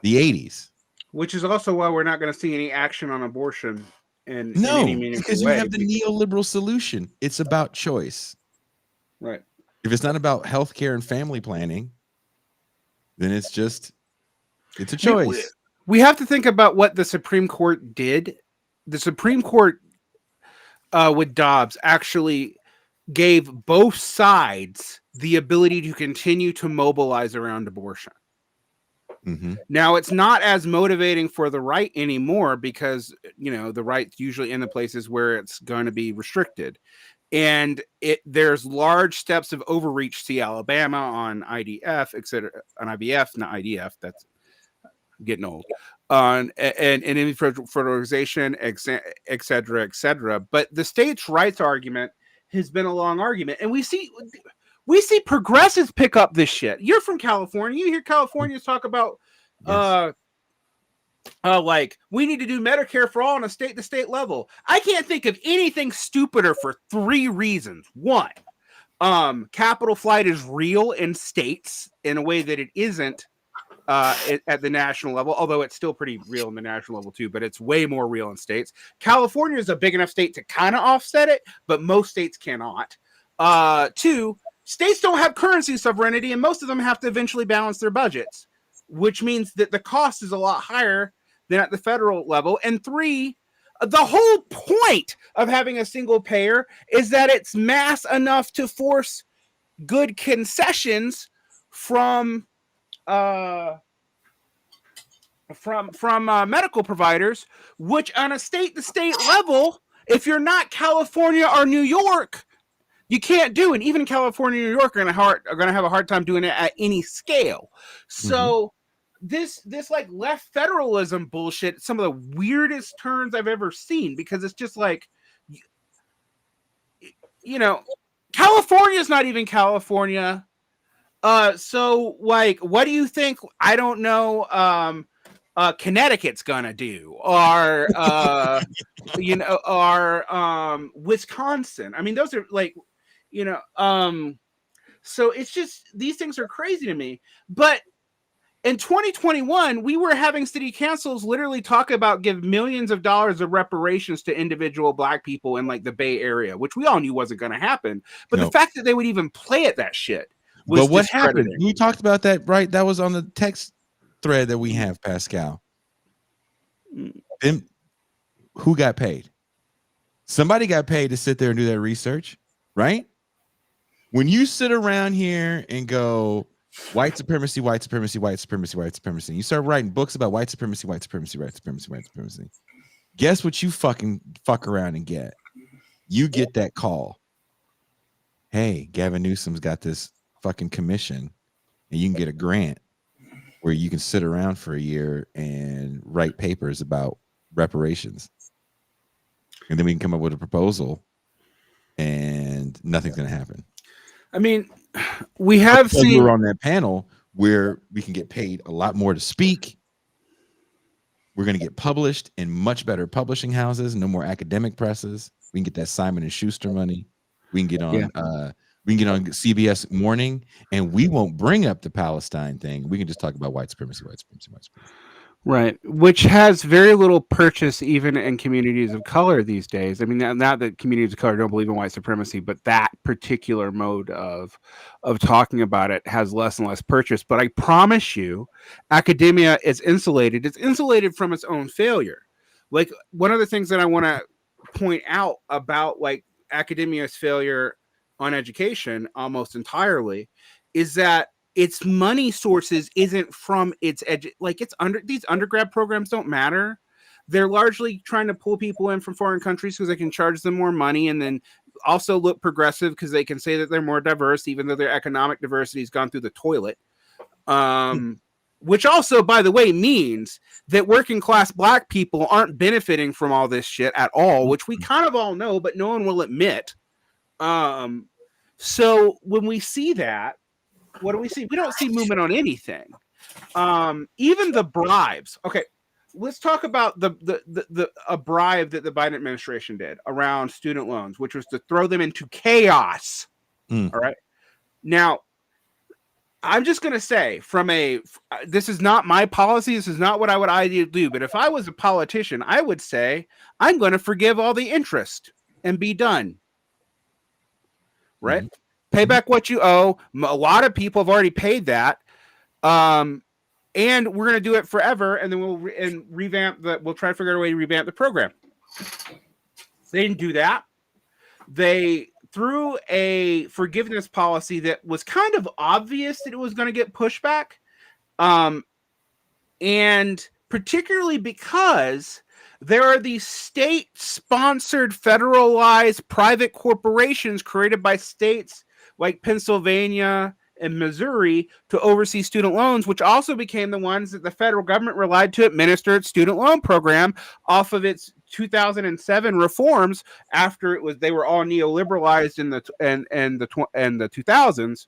Speaker 1: the 80s.
Speaker 4: Which is also why we're not going to see any action on abortion in any meaningful
Speaker 1: because you
Speaker 4: way.
Speaker 1: have the neoliberal solution. It's about choice.
Speaker 4: Right.
Speaker 1: If it's not about healthcare and family planning, then it's a choice.
Speaker 4: We have to think about what the Supreme Court did. The Supreme Court with Dobbs actually gave both sides the ability to continue to mobilize around abortion.
Speaker 1: Mm-hmm.
Speaker 4: Now, it's not as motivating for the right anymore, because, the right's usually in the places where it's going to be restricted. And there's large steps of overreach. See Alabama on IDF, etc. On IVF, not IDF. That's getting old. And fertilization, etc., etc. But the states' rights argument has been a long argument, and we see progressives pick up this shit. You're from California. You hear Californians talk about like, we need to do Medicare for all on a state-to-state level. I can't think of anything stupider for 3 reasons. 1, capital flight is real in states in a way that it isn't at the national level, although it's still pretty real in the national level too, but it's way more real in states. California is a big enough state to kind of offset it, but most states cannot. 2, states don't have currency sovereignty, and most of them have to eventually balance their budgets, which means that the cost is a lot higher than at the federal level. And 3, the whole point of having a single payer is that it's mass enough to force good concessions from medical providers, which on a state-to-state level, if you're not California or New York, you can't do it. Even California and New York are going to have a hard time doing it at any scale. So this like left federalism bullshit, some of the weirdest turns I've ever seen, because it's just like, California is not even California. So like, what do you think? I don't know. Connecticut's gonna do, or or Wisconsin. I mean, those are like, so it's just, these things are crazy to me. But in 2021, we were having city councils literally talk about give millions of dollars of reparations to individual Black people in like the Bay Area, which we all knew wasn't going to happen. But the fact that they would even play at that shit was
Speaker 1: But what happened?
Speaker 4: discrediting.
Speaker 1: We talked about that, right? That was on the text thread that we have, Pascal. Then who got paid? Somebody got paid to sit there and do that research, right? When you sit around here and go, white supremacy, white supremacy, white supremacy, white supremacy, and you start writing books about white supremacy, white supremacy, white supremacy, white supremacy, guess what you fucking fuck around and get? You get that call. Hey, Gavin Newsom's got this fucking commission, and you can get a grant where you can sit around for a year and write papers about reparations. And then we can come up with a proposal, and nothing's going to happen.
Speaker 4: I mean, we have seen,
Speaker 1: we're on that panel where we can get paid a lot more to speak. We're going to get published in much better publishing houses, no more academic presses. We can get that Simon and Schuster money. We can get on CBS Morning, and we won't bring up the Palestine thing. We can just talk about white supremacy, white supremacy, white supremacy.
Speaker 4: Right, which has very little purchase even in communities of color these days. I mean, not that communities of color don't believe in white supremacy, but that particular mode of talking about it has less and less purchase. But I promise you, academia is insulated. It's insulated from its own failure. Like, one of the things that I want to point out about like academia's failure on education almost entirely is that its money sources isn't from its these undergrad programs don't matter. They're largely trying to pull people in from foreign countries because they can charge them more money, and then also look progressive because they can say that they're more diverse, even though their economic diversity has gone through the toilet. Which also, by the way, means that working class Black people aren't benefiting from all this shit at all, which we kind of all know, but no one will admit. So when we see that, what do we see? We don't see movement on anything. Even the bribes. Okay, let's talk about a bribe that the Biden administration did around student loans, which was to throw them into chaos. All right. Now, I'm just going to say this is not my policy. This is not what I would ideally do. But if I was a politician, I would say, I'm going to forgive all the interest and be done. Right? Pay back what you owe. A lot of people have already paid that. And we're going to do it forever. And then we'll try to figure out a way to revamp the program. They didn't do that. They threw a forgiveness policy that was kind of obvious that it was going to get pushback. And particularly because there are these state-sponsored, federalized private corporations created by states like Pennsylvania and Missouri to oversee student loans, which also became the ones that the federal government relied to administer its student loan program off of its 2007 reforms after they were all neoliberalized in the 2000s,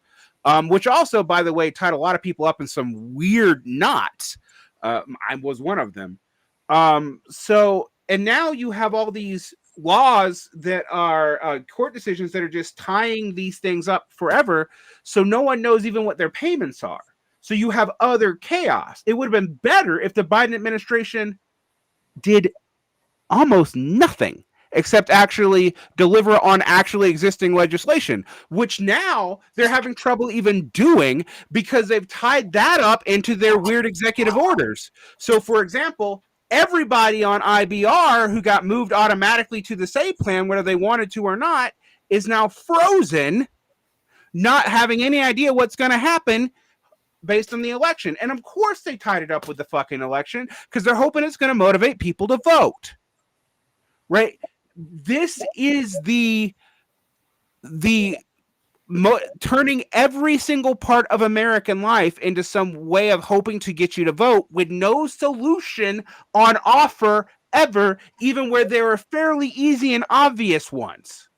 Speaker 4: which also, by the way, tied a lot of people up in some weird knots. I was one of them. And now you have all these laws that are court decisions that are just tying these things up forever. So no one knows even what their payments are. So you have other chaos. It would have been better if the Biden administration did almost nothing except actually deliver on actually existing legislation, which now they're having trouble even doing because they've tied that up into their weird executive orders. So, for example, everybody on IBR who got moved automatically to the SAVE plan, whether they wanted to or not, is now frozen, not having any idea what's going to happen based on the election. And of course they tied it up with the fucking election because they're hoping it's going to motivate people to vote. Right? This is turning every single part of American life into some way of hoping to get you to vote with no solution on offer ever, even where there are fairly easy and obvious ones.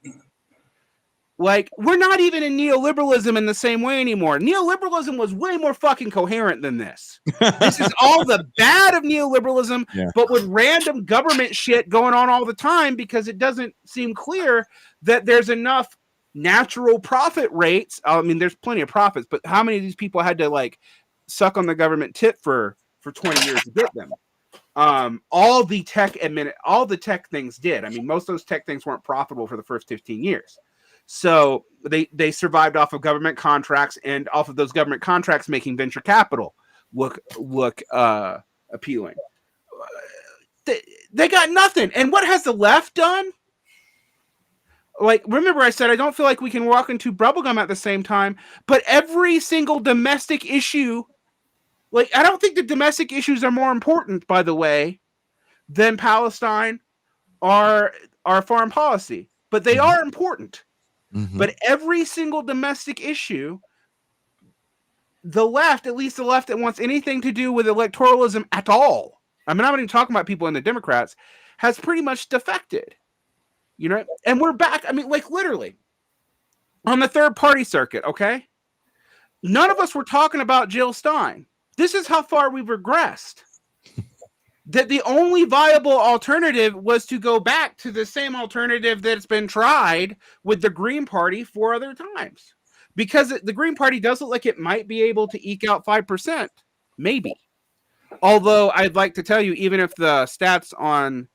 Speaker 4: Like, we're not even in neoliberalism in the same way anymore. Neoliberalism was way more fucking coherent than this. This is all the bad of neoliberalism, but with random government shit going on all the time because it doesn't seem clear that there's enough natural profit rates. I mean, there's plenty of profits, but how many of these people had to like suck on the government tit for 20 years to get them? All the tech things did. I mean, most of those tech things weren't profitable for the first 15 years. So they survived off of government contracts, and off of those government contracts making venture capital look appealing. They got nothing. And what has the left done? Like, remember I said I don't feel like we can walk into bubblegum at the same time, but every single domestic issue, like, I don't think the domestic issues are more important, by the way, than Palestine or our foreign policy, but they are important. Mm-hmm. But every single domestic issue, the left, at least the left that wants anything to do with electoralism at all, I mean, I'm not even talking about people in the Democrats, has pretty much defected. You know, and we're back. I mean, like, literally on the third party circuit. Okay. None of us were talking about Jill Stein. This is how far we've regressed. That the only viable alternative was to go back to the same alternative that's been tried with the Green Party 4 other times. Because the Green Party does look like it might be able to eke out 5%. Maybe. Although I'd like to tell you, even if the stats on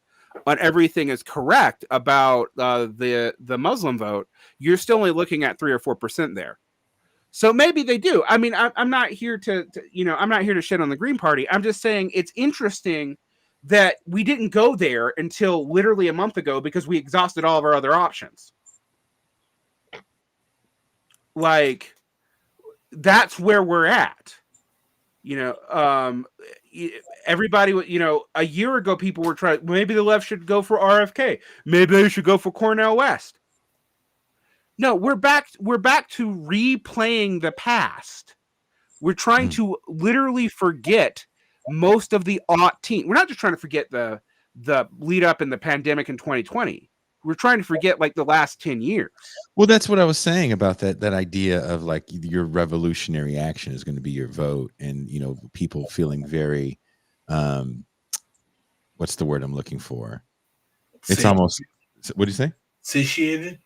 Speaker 4: everything is correct about the Muslim vote, you're still only looking at 3 or 4% there. So maybe they do. I mean, I'm not here to I'm not here to shit on the Green Party. I'm just saying it's interesting that we didn't go there until literally a month ago because we exhausted all of our other options. Like, that's where we're at. Everybody, a year ago, people were trying, maybe the left should go for RFK. Maybe they should go for Cornel West. No, we're back to replaying the past. We're trying to literally forget most of the team. We're not just trying to forget the lead up in the pandemic in 2020. We're trying to forget like the last 10 years.
Speaker 1: Well, that's what I was saying about that idea of like your revolutionary action is going to be your vote, and people feeling very what's the word I'm looking for? It's almost, what do you say?
Speaker 2: Satiated?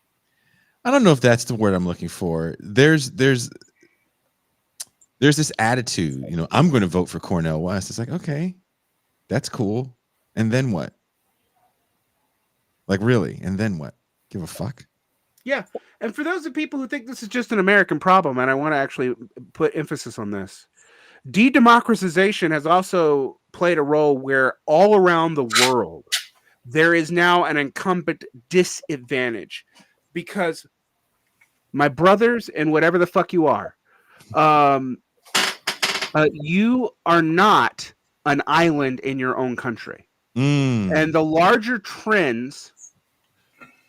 Speaker 1: I don't know if that's the word I'm looking for. There's this attitude, I'm going to vote for Cornel West. It's like, okay, that's cool. And then what? Like, really? And then what? Give a fuck?
Speaker 4: Yeah. And for those of people who think this is just an American problem, and I want to actually put emphasis on this, de-democratization has also played a role where all around the world, there is now an incumbent disadvantage because my brothers and whatever the fuck you are, you are not an island in your own country. And the larger trends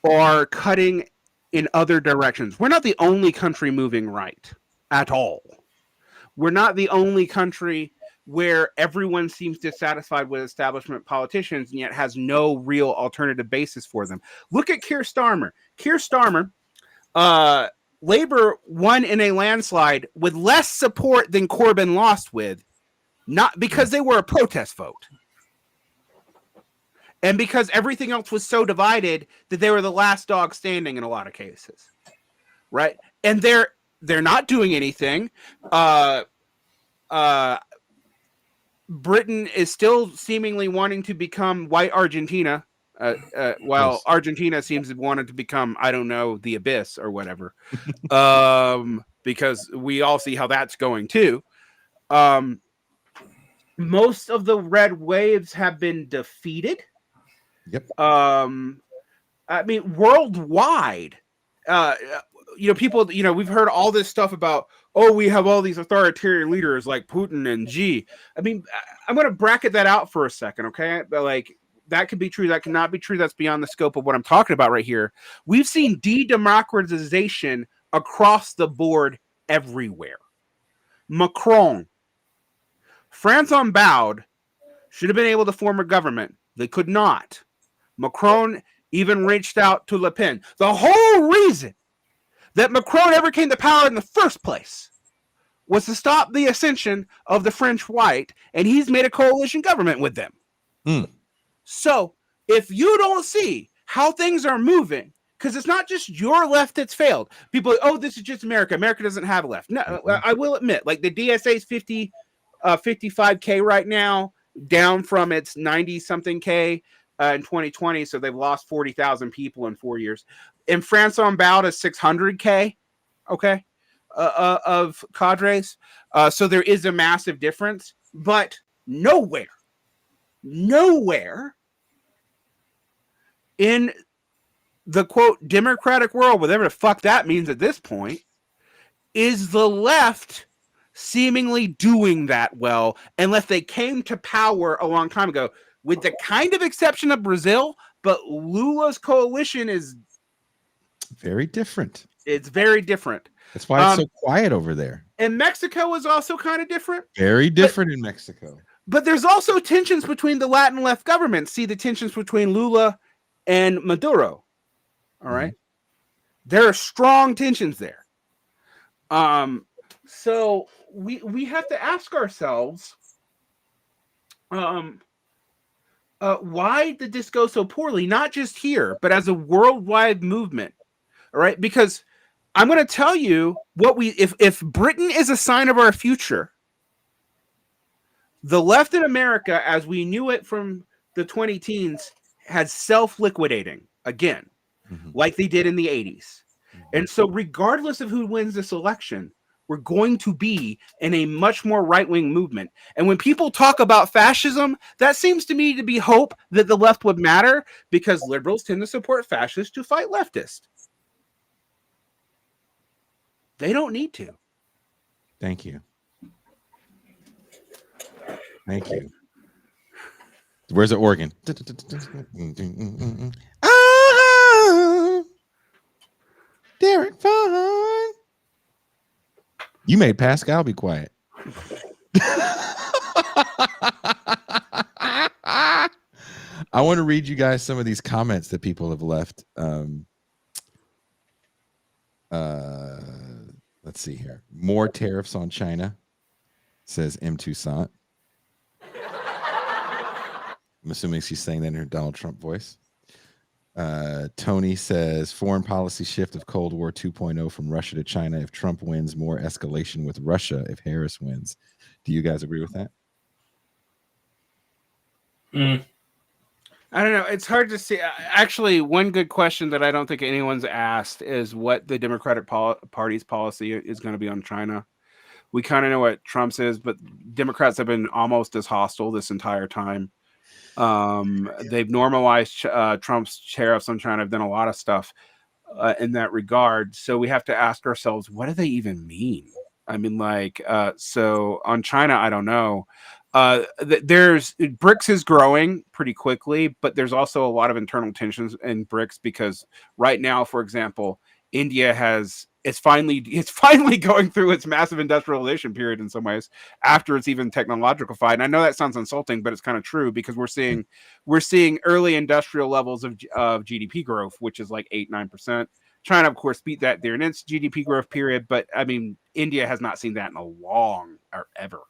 Speaker 4: are cutting in other directions. We're not the only country moving right at all. We're not the only country where everyone seems dissatisfied with establishment politicians and yet has no real alternative basis for them. Look at Keir Starmer. Keir Starmer, Labor won in a landslide with less support than Corbyn lost with, not because they were a protest vote. And because everything else was so divided that they were the last dog standing in a lot of cases. Right? And they're not doing anything. Britain is still seemingly wanting to become white Argentina, while Argentina seems to want to become, I don't know, the abyss or whatever. Because we all see how that's going too. Most of the red waves have been defeated.
Speaker 1: Yep.
Speaker 4: I mean, worldwide, people, we've heard all this stuff about, we have all these authoritarian leaders like Putin and Xi. I mean, I'm going to bracket that out for a second, okay? But like, that could be true. That cannot be true. That's beyond the scope of what I'm talking about right here. We've seen de-democratization across the board everywhere. Macron, Francois Baud should have been able to form a government. They could not. Macron even reached out to Le Pen. The whole reason that Macron ever came to power in the first place was to stop the ascension of the French white, and he's made a coalition government with them. So if you don't see how things are moving, because it's not just your left that's failed. People, this is just America. America doesn't have a left. No, I will admit, like the DSA is 55K right now, down from its 90-something K in 2020. So they've lost 40,000 people in 4 years. And France on bout is 600K, okay, of cadres. So there is a massive difference, but nowhere in the quote democratic world, whatever the fuck that means at this point, is the left seemingly doing that well, unless they came to power a long time ago, with the kind of exception of Brazil. But Lula's coalition is
Speaker 1: very different.
Speaker 4: It's very different.
Speaker 1: That's why it's so quiet over there.
Speaker 4: And Mexico is also kind of different.
Speaker 1: Very different in Mexico.
Speaker 4: But there's also tensions between the Latin left governments. See the tensions between Lula and Maduro. All right. There are strong tensions there. So we have to ask ourselves, why did this go so poorly? Not just here, but as a worldwide movement. All right. Because I'm going to tell you what if Britain is a sign of our future, the left in America, as we knew it from the 2010s, has self-liquidating again, like they did in the 80s. And so regardless of who wins this election, we're going to be in a much more right-wing movement. And when people talk about fascism, that seems to me to be hope that the left would matter, because liberals tend to support fascists to fight leftists. They don't need to.
Speaker 1: Thank you. Thank you. Where's the organ? DerekVN. You made Pascal be quiet. I want to read you guys some of these comments that people have left. Let's see here. More tariffs on China, says M. Toussaint. I'm assuming she's saying that in her Donald Trump voice. Tony says foreign policy shift of Cold War 2.0 from Russia to China. If Trump wins, more escalation with Russia if Harris wins. Do you guys agree with that?
Speaker 4: I don't know. It's hard to see. Actually, one good question that I don't think anyone's asked is what the Democratic Party's policy is going to be on China. We kind of know what Trump's is, but Democrats have been almost as hostile this entire time. They've normalized Trump's tariffs on China. Have done a lot of stuff in that regard. So we have to ask ourselves, what do they even mean? I mean, so on China, I don't know. There's BRICS is growing pretty quickly, but there's also a lot of internal tensions in BRICS because right now, for example, India it's finally going through its massive industrialization period in some ways after it's even technological-fied. And I know that sounds insulting, but it's kind of true because we're seeing early industrial levels of GDP growth, which is like 8-9%. China, of course, beat that during its GDP growth period, but I mean, India has not seen that in a long or ever.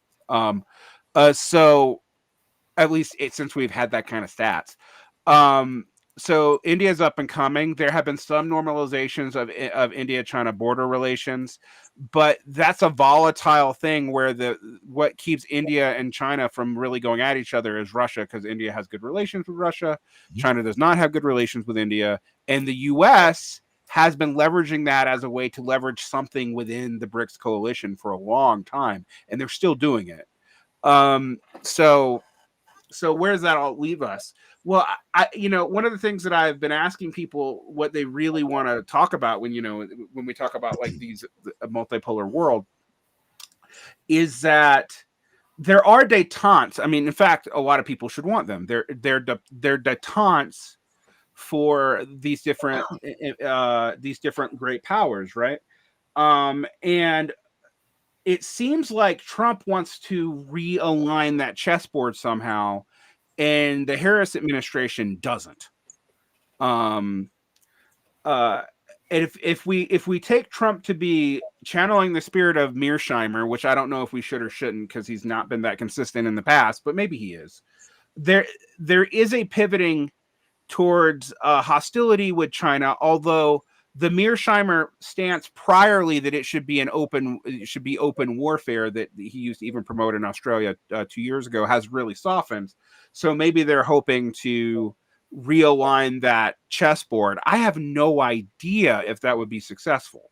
Speaker 4: So at least since we've had that kind of stats. So India's up and coming. There have been some normalizations of India-China border relations, but that's a volatile thing where what keeps India and China from really going at each other is Russia, because India has good relations with Russia. China does not have good relations with India. And the U.S. has been leveraging that as a way to leverage something within the BRICS coalition for a long time, and they're still doing it. So where does that all leave us? Well, one of the things that I've been asking people what they really want to talk about when we talk about like a multipolar world is that there are détentes. I mean, in fact, a lot of people should want them. They're détentes for these different great powers, right? And it seems like Trump wants to realign that chessboard somehow, and the Harris administration doesn't. if we take Trump to be channeling the spirit of Mearsheimer, which I don't know if we should or shouldn't because he's not been that consistent in the past, but maybe he is. There is a pivoting towards hostility with China, although the Mearsheimer stance priorly that it should be open warfare that he used to even promote in Australia 2 years ago has really softened. So maybe they're hoping to realign that chessboard. I have no idea if that would be successful.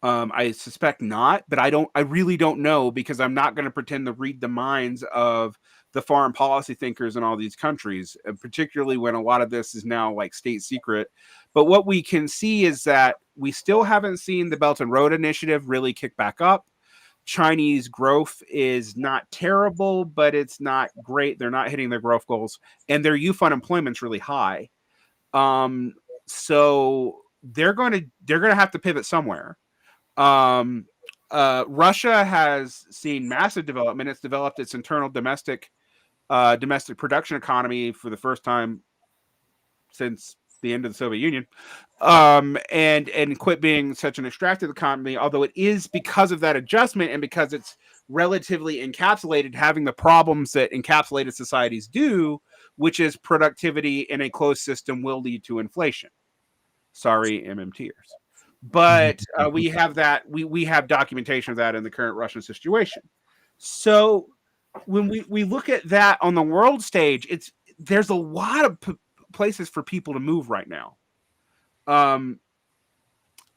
Speaker 4: I suspect not, but I really don't know because I'm not going to pretend to read the minds of the foreign policy thinkers in all these countries, particularly when a lot of this is now like state secret. But what we can see is that we still haven't seen the Belt and Road Initiative really kick back up. Chinese growth is not terrible, but it's not great. They're not hitting their growth goals, and their youth unemployment's really high. So they're going to have to pivot somewhere. Russia has seen massive development. It's developed its internal domestic production economy for the first time since the end of the Soviet Union, and quit being such an extractive economy, although it is because of that adjustment and because it's relatively encapsulated, having the problems that encapsulated societies do, which is productivity in a closed system will lead to inflation. Sorry, MMTers. But we have that. We have documentation of that in the current Russian situation. So when we look at that on the world stage, there's a lot of places for people to move right now.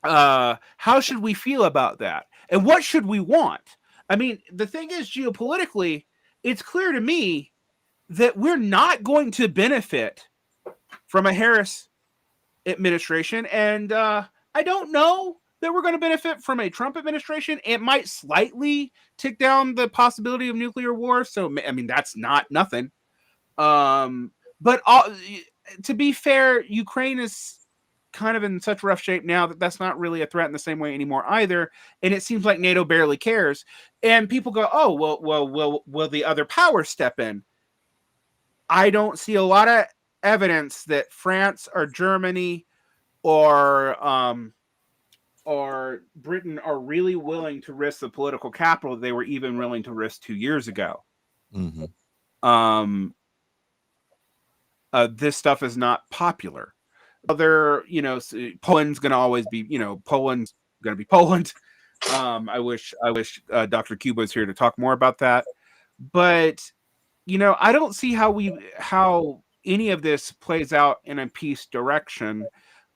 Speaker 4: How should we feel about that? And what should we want? I mean, the thing is, geopolitically, it's clear to me that we're not going to benefit from a Harris administration. And I don't know that we're going to benefit from a Trump administration. It might slightly tick down the possibility of nuclear war. So, I mean, that's not nothing. But to be fair, Ukraine is kind of in such rough shape now that that's not really a threat in the same way anymore either. And it seems like NATO barely cares. And people go, oh, well, will the other powers step in? I don't see a lot of evidence that France or Germany or Britain are really willing to risk the political capital they were even willing to risk 2 years ago.
Speaker 1: Mm-hmm.
Speaker 4: This stuff is not popular. Other, Poland's going to always be, Poland's going to be Poland. I wish Dr. Cuba was here to talk more about that. But, I don't see how any of this plays out in a peace direction.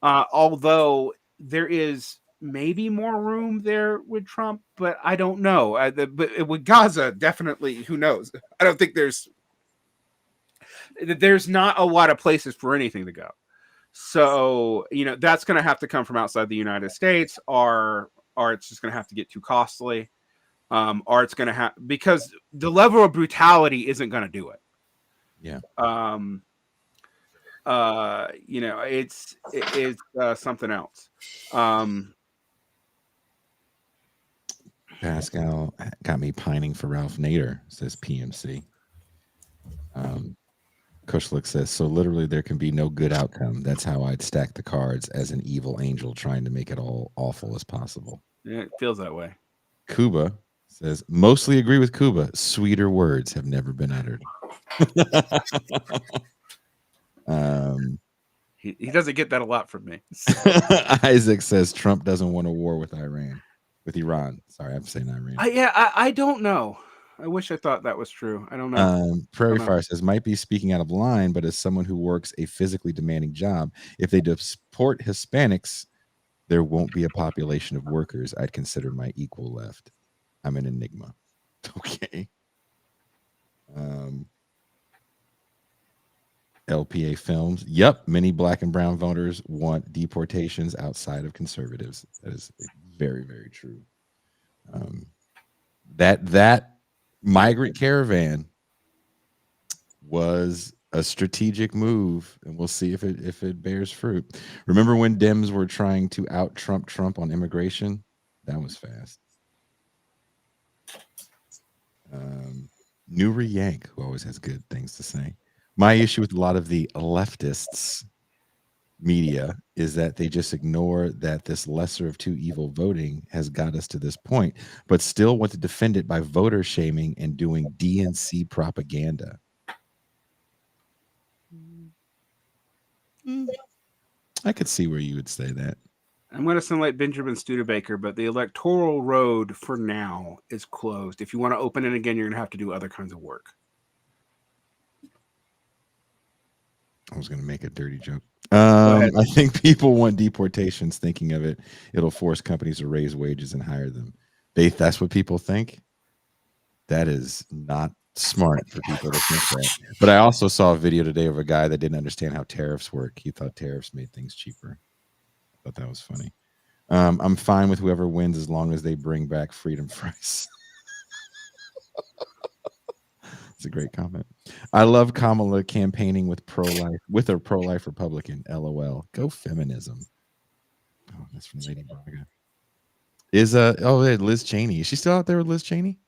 Speaker 4: Although there is maybe more room there with Trump, but I don't know. But with Gaza, definitely, who knows? I don't think there's not a lot of places for anything to go. So, that's going to have to come from outside the United States, or it's just going to have to get too costly, or it's going to have, because the level of brutality isn't going to do it.
Speaker 1: Yeah.
Speaker 4: It's something else.
Speaker 1: Pascal got me pining for Ralph Nader, says PMC. Kushlik says, so literally there can be no good outcome. That's how I'd stack the cards as an evil angel trying to make it all awful as possible.
Speaker 4: Yeah, it feels that way.
Speaker 1: Kuba says, mostly agree with Kuba. Sweeter words have never been uttered.
Speaker 4: He doesn't get that a lot from me.
Speaker 1: Isaac says Trump doesn't want a war with Iran. With Iran. Sorry, I'm saying Iran.
Speaker 4: I don't know. I wish I thought that was true. I don't know.
Speaker 1: Prairie Fire says, might be speaking out of line, but as someone who works a physically demanding job, if they support Hispanics, there won't be a population of workers I'd consider my equal left. I'm an enigma. Okay. LPA Films. Yep, many black and brown voters want deportations outside of conservatives. That is very, very true. That migrant caravan was a strategic move, and we'll see if it bears fruit. Remember when Dems were trying to out Trump on immigration? That was fast. Nuri Yank, who always has good things to say. My issue with a lot of the leftists media is that they just ignore that this lesser of two evil voting has got us to this point, but still want to defend it by voter shaming and doing DNC propaganda. I could see where you would say that.
Speaker 4: I'm going to sound like Benjamin Studebaker, but the electoral road for now is closed. If you want to open it again, you're going to have to do other kinds of work.
Speaker 1: I was going to make a dirty joke. I think people want deportations. Thinking of it, it'll force companies to raise wages and hire them. That's what people think. That is not smart for people to think that. But I also saw a video today of a guy that didn't understand how tariffs work. He thought tariffs made things cheaper. I thought that was funny. I'm fine with whoever wins as long as they bring back freedom fries. It's a great comment. I love Kamala campaigning with a pro-life Republican. LOL. Go feminism. Oh, that's from Lady Gaga. Liz Cheney. Is she still out there with Liz Cheney?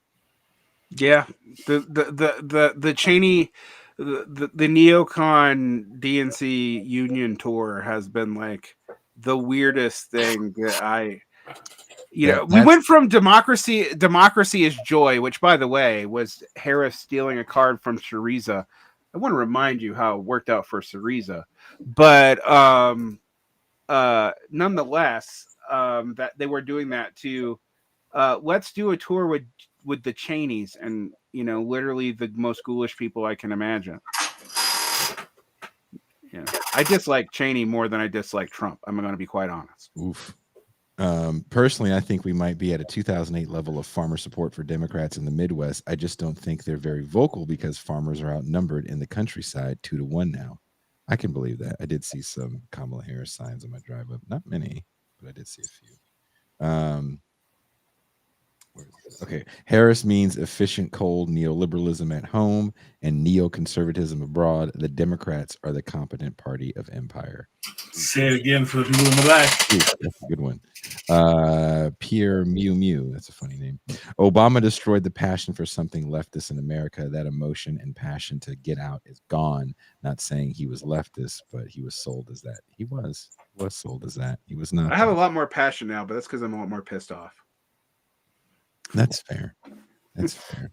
Speaker 4: Yeah, the Cheney, the neocon DNC union tour has been like the weirdest thing that we went from democracy is joy, which by the way was Harris stealing a card from Syriza. I want to remind you how it worked out for Syriza, but nonetheless, that they were doing that to let's do a tour with the Cheneys, and literally the most ghoulish people I can imagine. Yeah, I dislike Cheney more than I dislike Trump. I'm going to be quite honest.
Speaker 1: Oof. Personally, I think we might be at a 2008 level of farmer support for Democrats in the Midwest. I just don't think they're very vocal because farmers are outnumbered in the countryside 2-1 now. I can believe that. I did see some Kamala Harris signs on my drive up. Not many, but I did see a few. Okay, Harris means efficient, cold neoliberalism at home and neoconservatism abroad. The Democrats are the competent party of empire.
Speaker 2: Say it again for the people in the back.
Speaker 1: That's a good one. Pierre Mew Mew. That's a funny name. Obama destroyed the passion for something leftist in America. That emotion and passion to get out is gone. Not saying he was leftist, but he was sold as that. He was sold as that. He was not.
Speaker 4: I have a lot more passion now, but that's because I'm a lot more pissed off.
Speaker 1: That's fair. That's fair.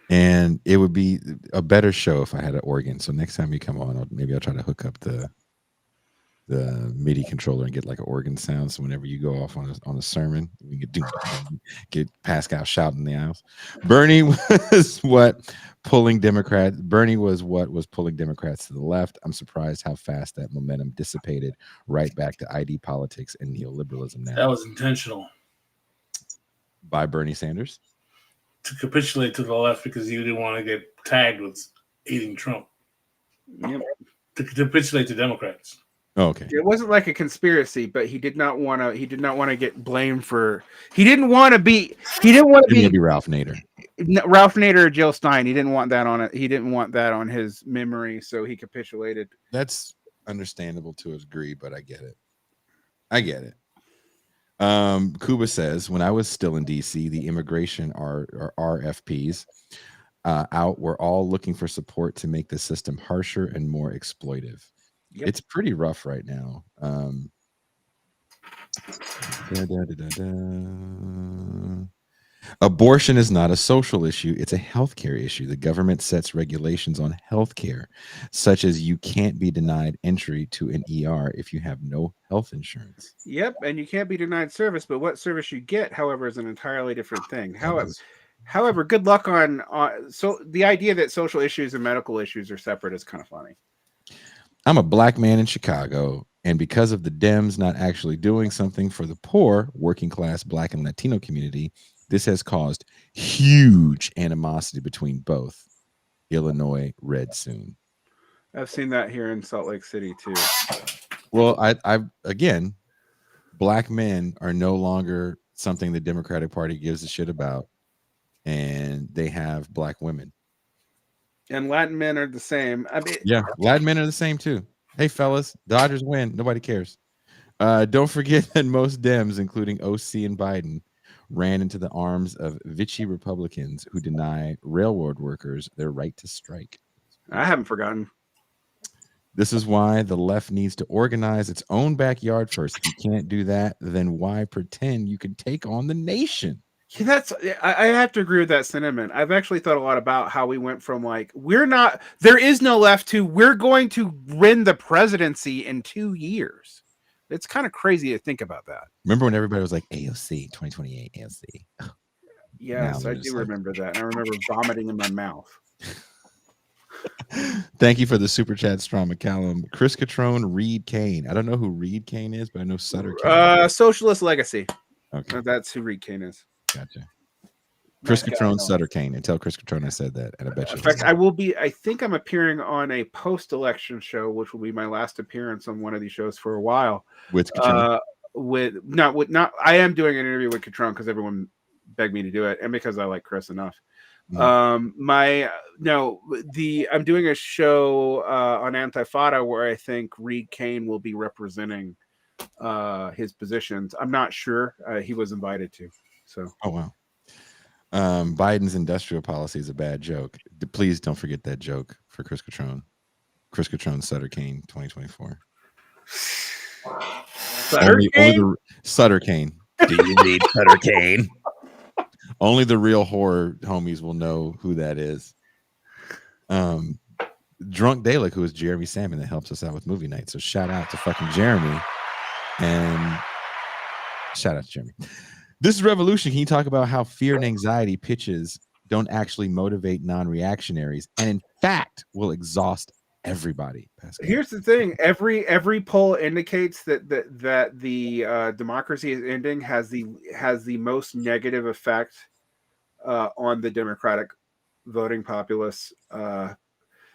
Speaker 1: And it would be a better show if I had an organ. So next time you come on, maybe I'll try to hook up the MIDI controller and get like an organ sound. So whenever you go off on a sermon, we can get Pascal shouting in the aisles. Bernie was what was pulling Democrats to the left. I'm surprised how fast that momentum dissipated right back to ID politics and neoliberalism now.
Speaker 2: That was intentional.
Speaker 1: By Bernie Sanders?
Speaker 2: To capitulate to the left because you didn't want to get tagged with aiding Trump.
Speaker 4: Yep.
Speaker 2: To capitulate to Democrats.
Speaker 1: Oh, okay.
Speaker 4: It wasn't like a conspiracy, but he did not want to get blamed for. He didn't want to be
Speaker 1: Ralph Nader.
Speaker 4: Ralph Nader or Jill Stein. He didn't want that on it. He didn't want that on his memory, so he capitulated.
Speaker 1: That's understandable to a degree, but I get it. Cuba says, when I was still in DC, the immigration or RFPs out were all looking for support to make the system harsher and more exploitive. Yep. It's pretty rough right now. Abortion is not a social issue. It's a healthcare issue. The government sets regulations on healthcare, such as you can't be denied entry to an ER if you have no health insurance.
Speaker 4: Yep, and you can't be denied service, but what service you get, however, is an entirely different thing. However, good luck on so the idea that social issues and medical issues are separate is kind of funny.
Speaker 1: I'm a black man in Chicago, and because of the Dems not actually doing something for the poor, working class Black and Latino community, this has caused huge animosity between both. Illinois red soon.
Speaker 4: I've seen that here in Salt Lake City too.
Speaker 1: Well, I again, black men are no longer something the Democratic Party gives a shit about, and they have black women.
Speaker 4: And Latin men are the same. I mean,
Speaker 1: yeah, Latin men are the same too. Hey, fellas, Dodgers win. Nobody cares. Don't forget that most Dems, including OC and Biden, ran into the arms of Vichy Republicans who deny railroad workers their right to strike.
Speaker 4: I haven't forgotten.
Speaker 1: This is why the left needs to organize its own backyard first. If you can't do that, then why pretend you can take on the nation?
Speaker 4: Yeah, I have to agree with that sentiment. I've actually thought a lot about how we went from like there is no left to we're going to win the presidency in 2 years. It's kind of crazy to think about that.
Speaker 1: Remember when everybody was like AOC 2028 AOC?
Speaker 4: Yes, I do remember that. And I remember vomiting in my mouth.
Speaker 1: Thank you for the super chat, Strom McCallum. Chris Catrone, Reed Kane. I don't know who Reed Kane is, but I know Sutter Kane.
Speaker 4: Socialist Legacy.
Speaker 1: Okay,
Speaker 4: that's who Reed Kane is.
Speaker 1: Gotcha. Chris Catrone, Sutter Kane, and tell Chris Catrone I said that, and I bet you.
Speaker 4: In fact, I think I'm appearing on a post-election show, which will be my last appearance on one of these shows for a while.
Speaker 1: With Catrone?
Speaker 4: I am doing an interview with Catrone because everyone begged me to do it, and because I like Chris enough. I'm doing a show on Antifada where I think Reed Kane will be representing his positions. I'm not sure. He was invited to. So.
Speaker 1: Oh wow. Biden's industrial policy is a bad joke. Please don't forget that joke for Chris Catrone. Chris Catrone, Sutter Kane, 2024. Sutter Kane. Do you need Sutter Kane? Only the real horror homies will know who that is. Drunk Dalek, who is Jeremy Salmon, that helps us out with movie night. So shout out to fucking Jeremy. And shout out to Jeremy. This is Revolution. Can you talk about how fear and anxiety pitches don't actually motivate non-reactionaries and in fact will exhaust everybody? Pascal.
Speaker 4: Here's the thing. Every poll indicates that the democracy is ending has the most negative effect on the Democratic voting populace.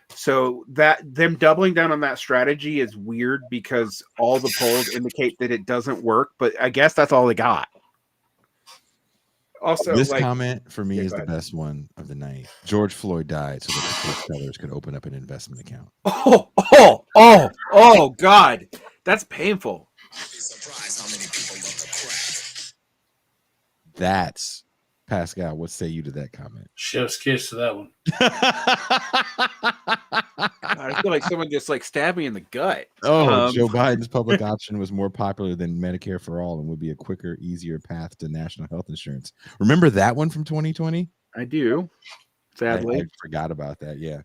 Speaker 4: So that them doubling down on that strategy is weird because all the polls indicate that it doesn't work, but I guess that's all they got. Also,
Speaker 1: this comment for me is the best one of the night. George Floyd died so that the court tellers could open up an investment account.
Speaker 4: Oh, God. That's painful.
Speaker 1: That's Pascal. What say you to that comment?
Speaker 2: Chef's kiss to that one.
Speaker 4: I feel like someone just like stabbed me in the gut.
Speaker 1: Joe Biden's public option was more popular than Medicare for all and would be a quicker, easier path to national health insurance. Remember that one from 2020?
Speaker 4: I do. Sadly,
Speaker 1: I forgot about that. Yeah.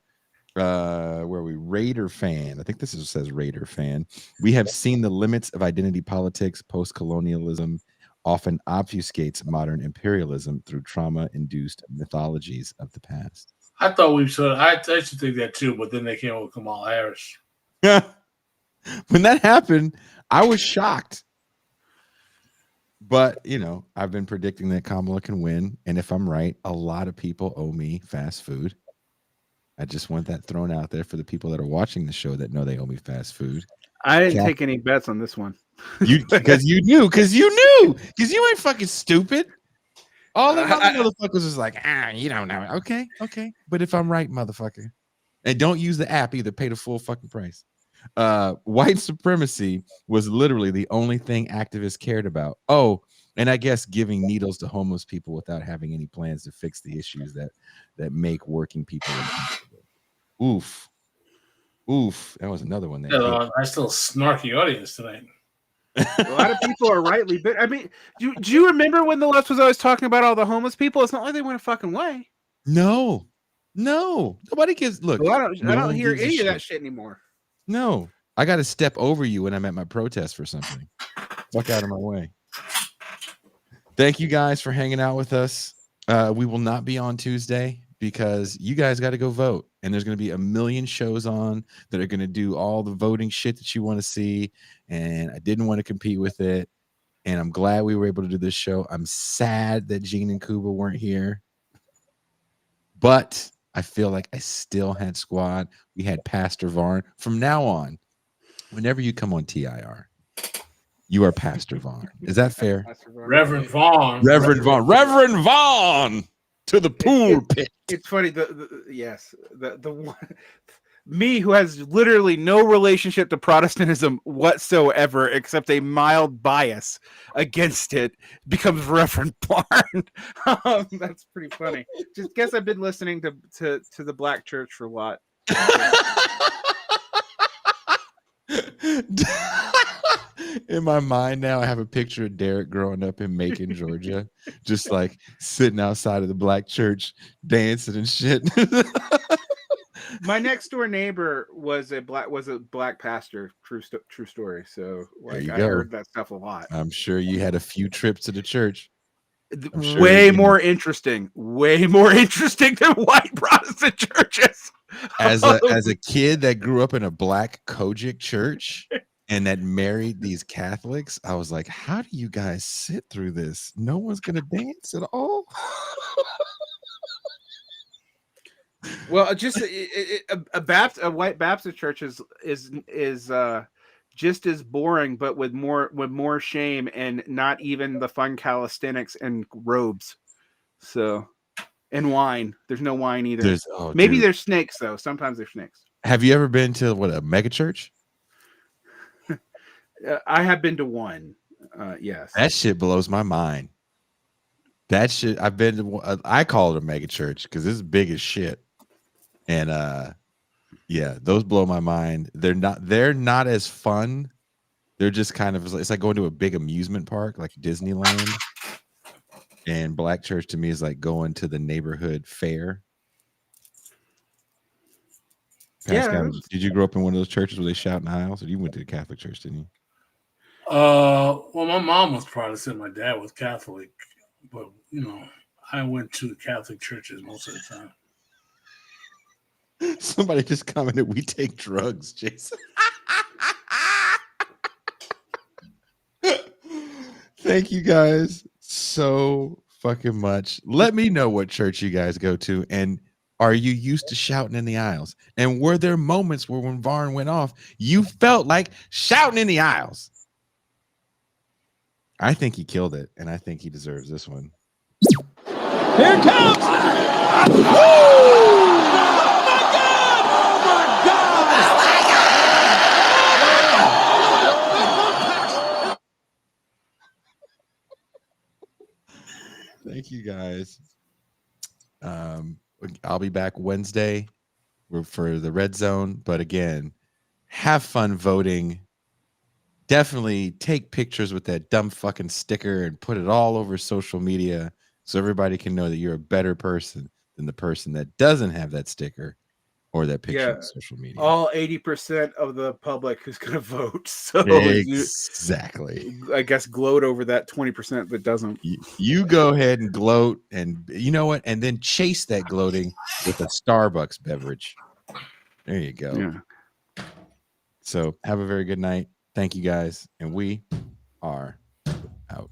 Speaker 1: Where are we? Raider fan. I think this says Raider fan. We have seen the limits of identity politics. Post-colonialism often obfuscates modern imperialism through trauma-induced mythologies of the past.
Speaker 2: I thought we should. I used to think that too, but then they came up with Kamala Harris.
Speaker 1: When that happened, I was shocked. But, I've been predicting that Kamala can win. And if I'm right, a lot of people owe me fast food. I just want that thrown out there for the people that are watching the show that know they owe me fast food.
Speaker 4: I didn't take any bets on this one.
Speaker 1: Because you knew. Because you ain't fucking stupid. All the other motherfuckers is like, you don't know. Okay. But if I'm right, motherfucker. And don't use the app either. Pay the full fucking price. White supremacy was literally the only thing activists cared about. Oh, and I guess giving needles to homeless people without having any plans to fix the issues that make working people uncomfortable. Oof. That was another one.
Speaker 2: Nice little snarky audience tonight.
Speaker 4: A lot of people are rightly, but I mean, do you remember when the left was always talking about all the homeless people? It's not like they went a fucking way.
Speaker 1: No, nobody gives. Look,
Speaker 4: well, I don't hear any of that shit anymore.
Speaker 1: No, I got to step over you when I'm at my protest for something. Fuck out of my way. Thank you guys for hanging out with us. We will not be on Tuesday because you guys got to go vote. And there's going to be a million shows on that are going to do all the voting shit that you want to see. And I didn't want to compete with it. And I'm glad we were able to do this show. I'm sad that Gene and Kuba weren't here. But I feel like I still had squad. We had Pastor Varn. From now on, whenever you come on TIR, you are Pastor Varn. Is that fair?
Speaker 2: Reverend Vaughn.
Speaker 1: Reverend Vaughn to the pool pit.
Speaker 4: It's funny. The one, me who has literally no relationship to Protestantism whatsoever, except a mild bias against it, becomes Reverend Vaughn. That's pretty funny. Just guess I've been listening to the Black Church for a lot.
Speaker 1: In my mind now, I have a picture of Derek growing up in Macon, Georgia, just like sitting outside of the black church, dancing and shit.
Speaker 4: My next door neighbor was a black pastor. True story. So like I heard that stuff a lot.
Speaker 1: I'm sure you had a few trips to the church.
Speaker 4: Way more interesting than white Protestant churches.
Speaker 1: As a kid that grew up in a black Kojic church and that married these Catholics, I was like, how do you guys sit through this? No one's gonna dance at all.
Speaker 4: Well, just a white Baptist church is just as boring, but with more shame and not even the fun calisthenics and robes. So, and wine. There's no wine either. Maybe there's snakes though. Sometimes there's snakes.
Speaker 1: Have you ever been to a mega church?
Speaker 4: I have been to one. Yes.
Speaker 1: That shit blows my mind. That shit. I've been to. I call it a mega church because it's big as shit. And yeah, those blow my mind. They're not as fun. They're just kind of, it's like going to a big amusement park like Disneyland. And black church to me is like going to the neighborhood fair. Pascal, did you grow up in one of those churches where they shout in the aisles? Or you went to the Catholic church, didn't you?
Speaker 2: Well, my mom was Protestant, my dad was Catholic, but I went to Catholic churches most of the time.
Speaker 1: Somebody just commented, we take drugs, Jason. Thank you guys so fucking much. Let me know what church you guys go to, and are you used to shouting in the aisles? And were there moments where when Varn went off, you felt like shouting in the aisles? I think he killed it, and I think he deserves this one.
Speaker 6: Here it comes!
Speaker 1: Thank you guys. I'll be back Wednesday for the Red Zone. But again, have fun voting. Definitely take pictures with that dumb fucking sticker and put it all over social media so everybody can know that you're a better person than the person that doesn't have that sticker or that picture on social media.
Speaker 4: All 80% of the public is going to vote. So
Speaker 1: exactly.
Speaker 4: I guess gloat over that 20% that doesn't.
Speaker 1: You go ahead and gloat, and you know what? And then chase that gloating with a Starbucks beverage. There you go.
Speaker 4: Yeah.
Speaker 1: So have a very good night. Thank you guys. And we are out.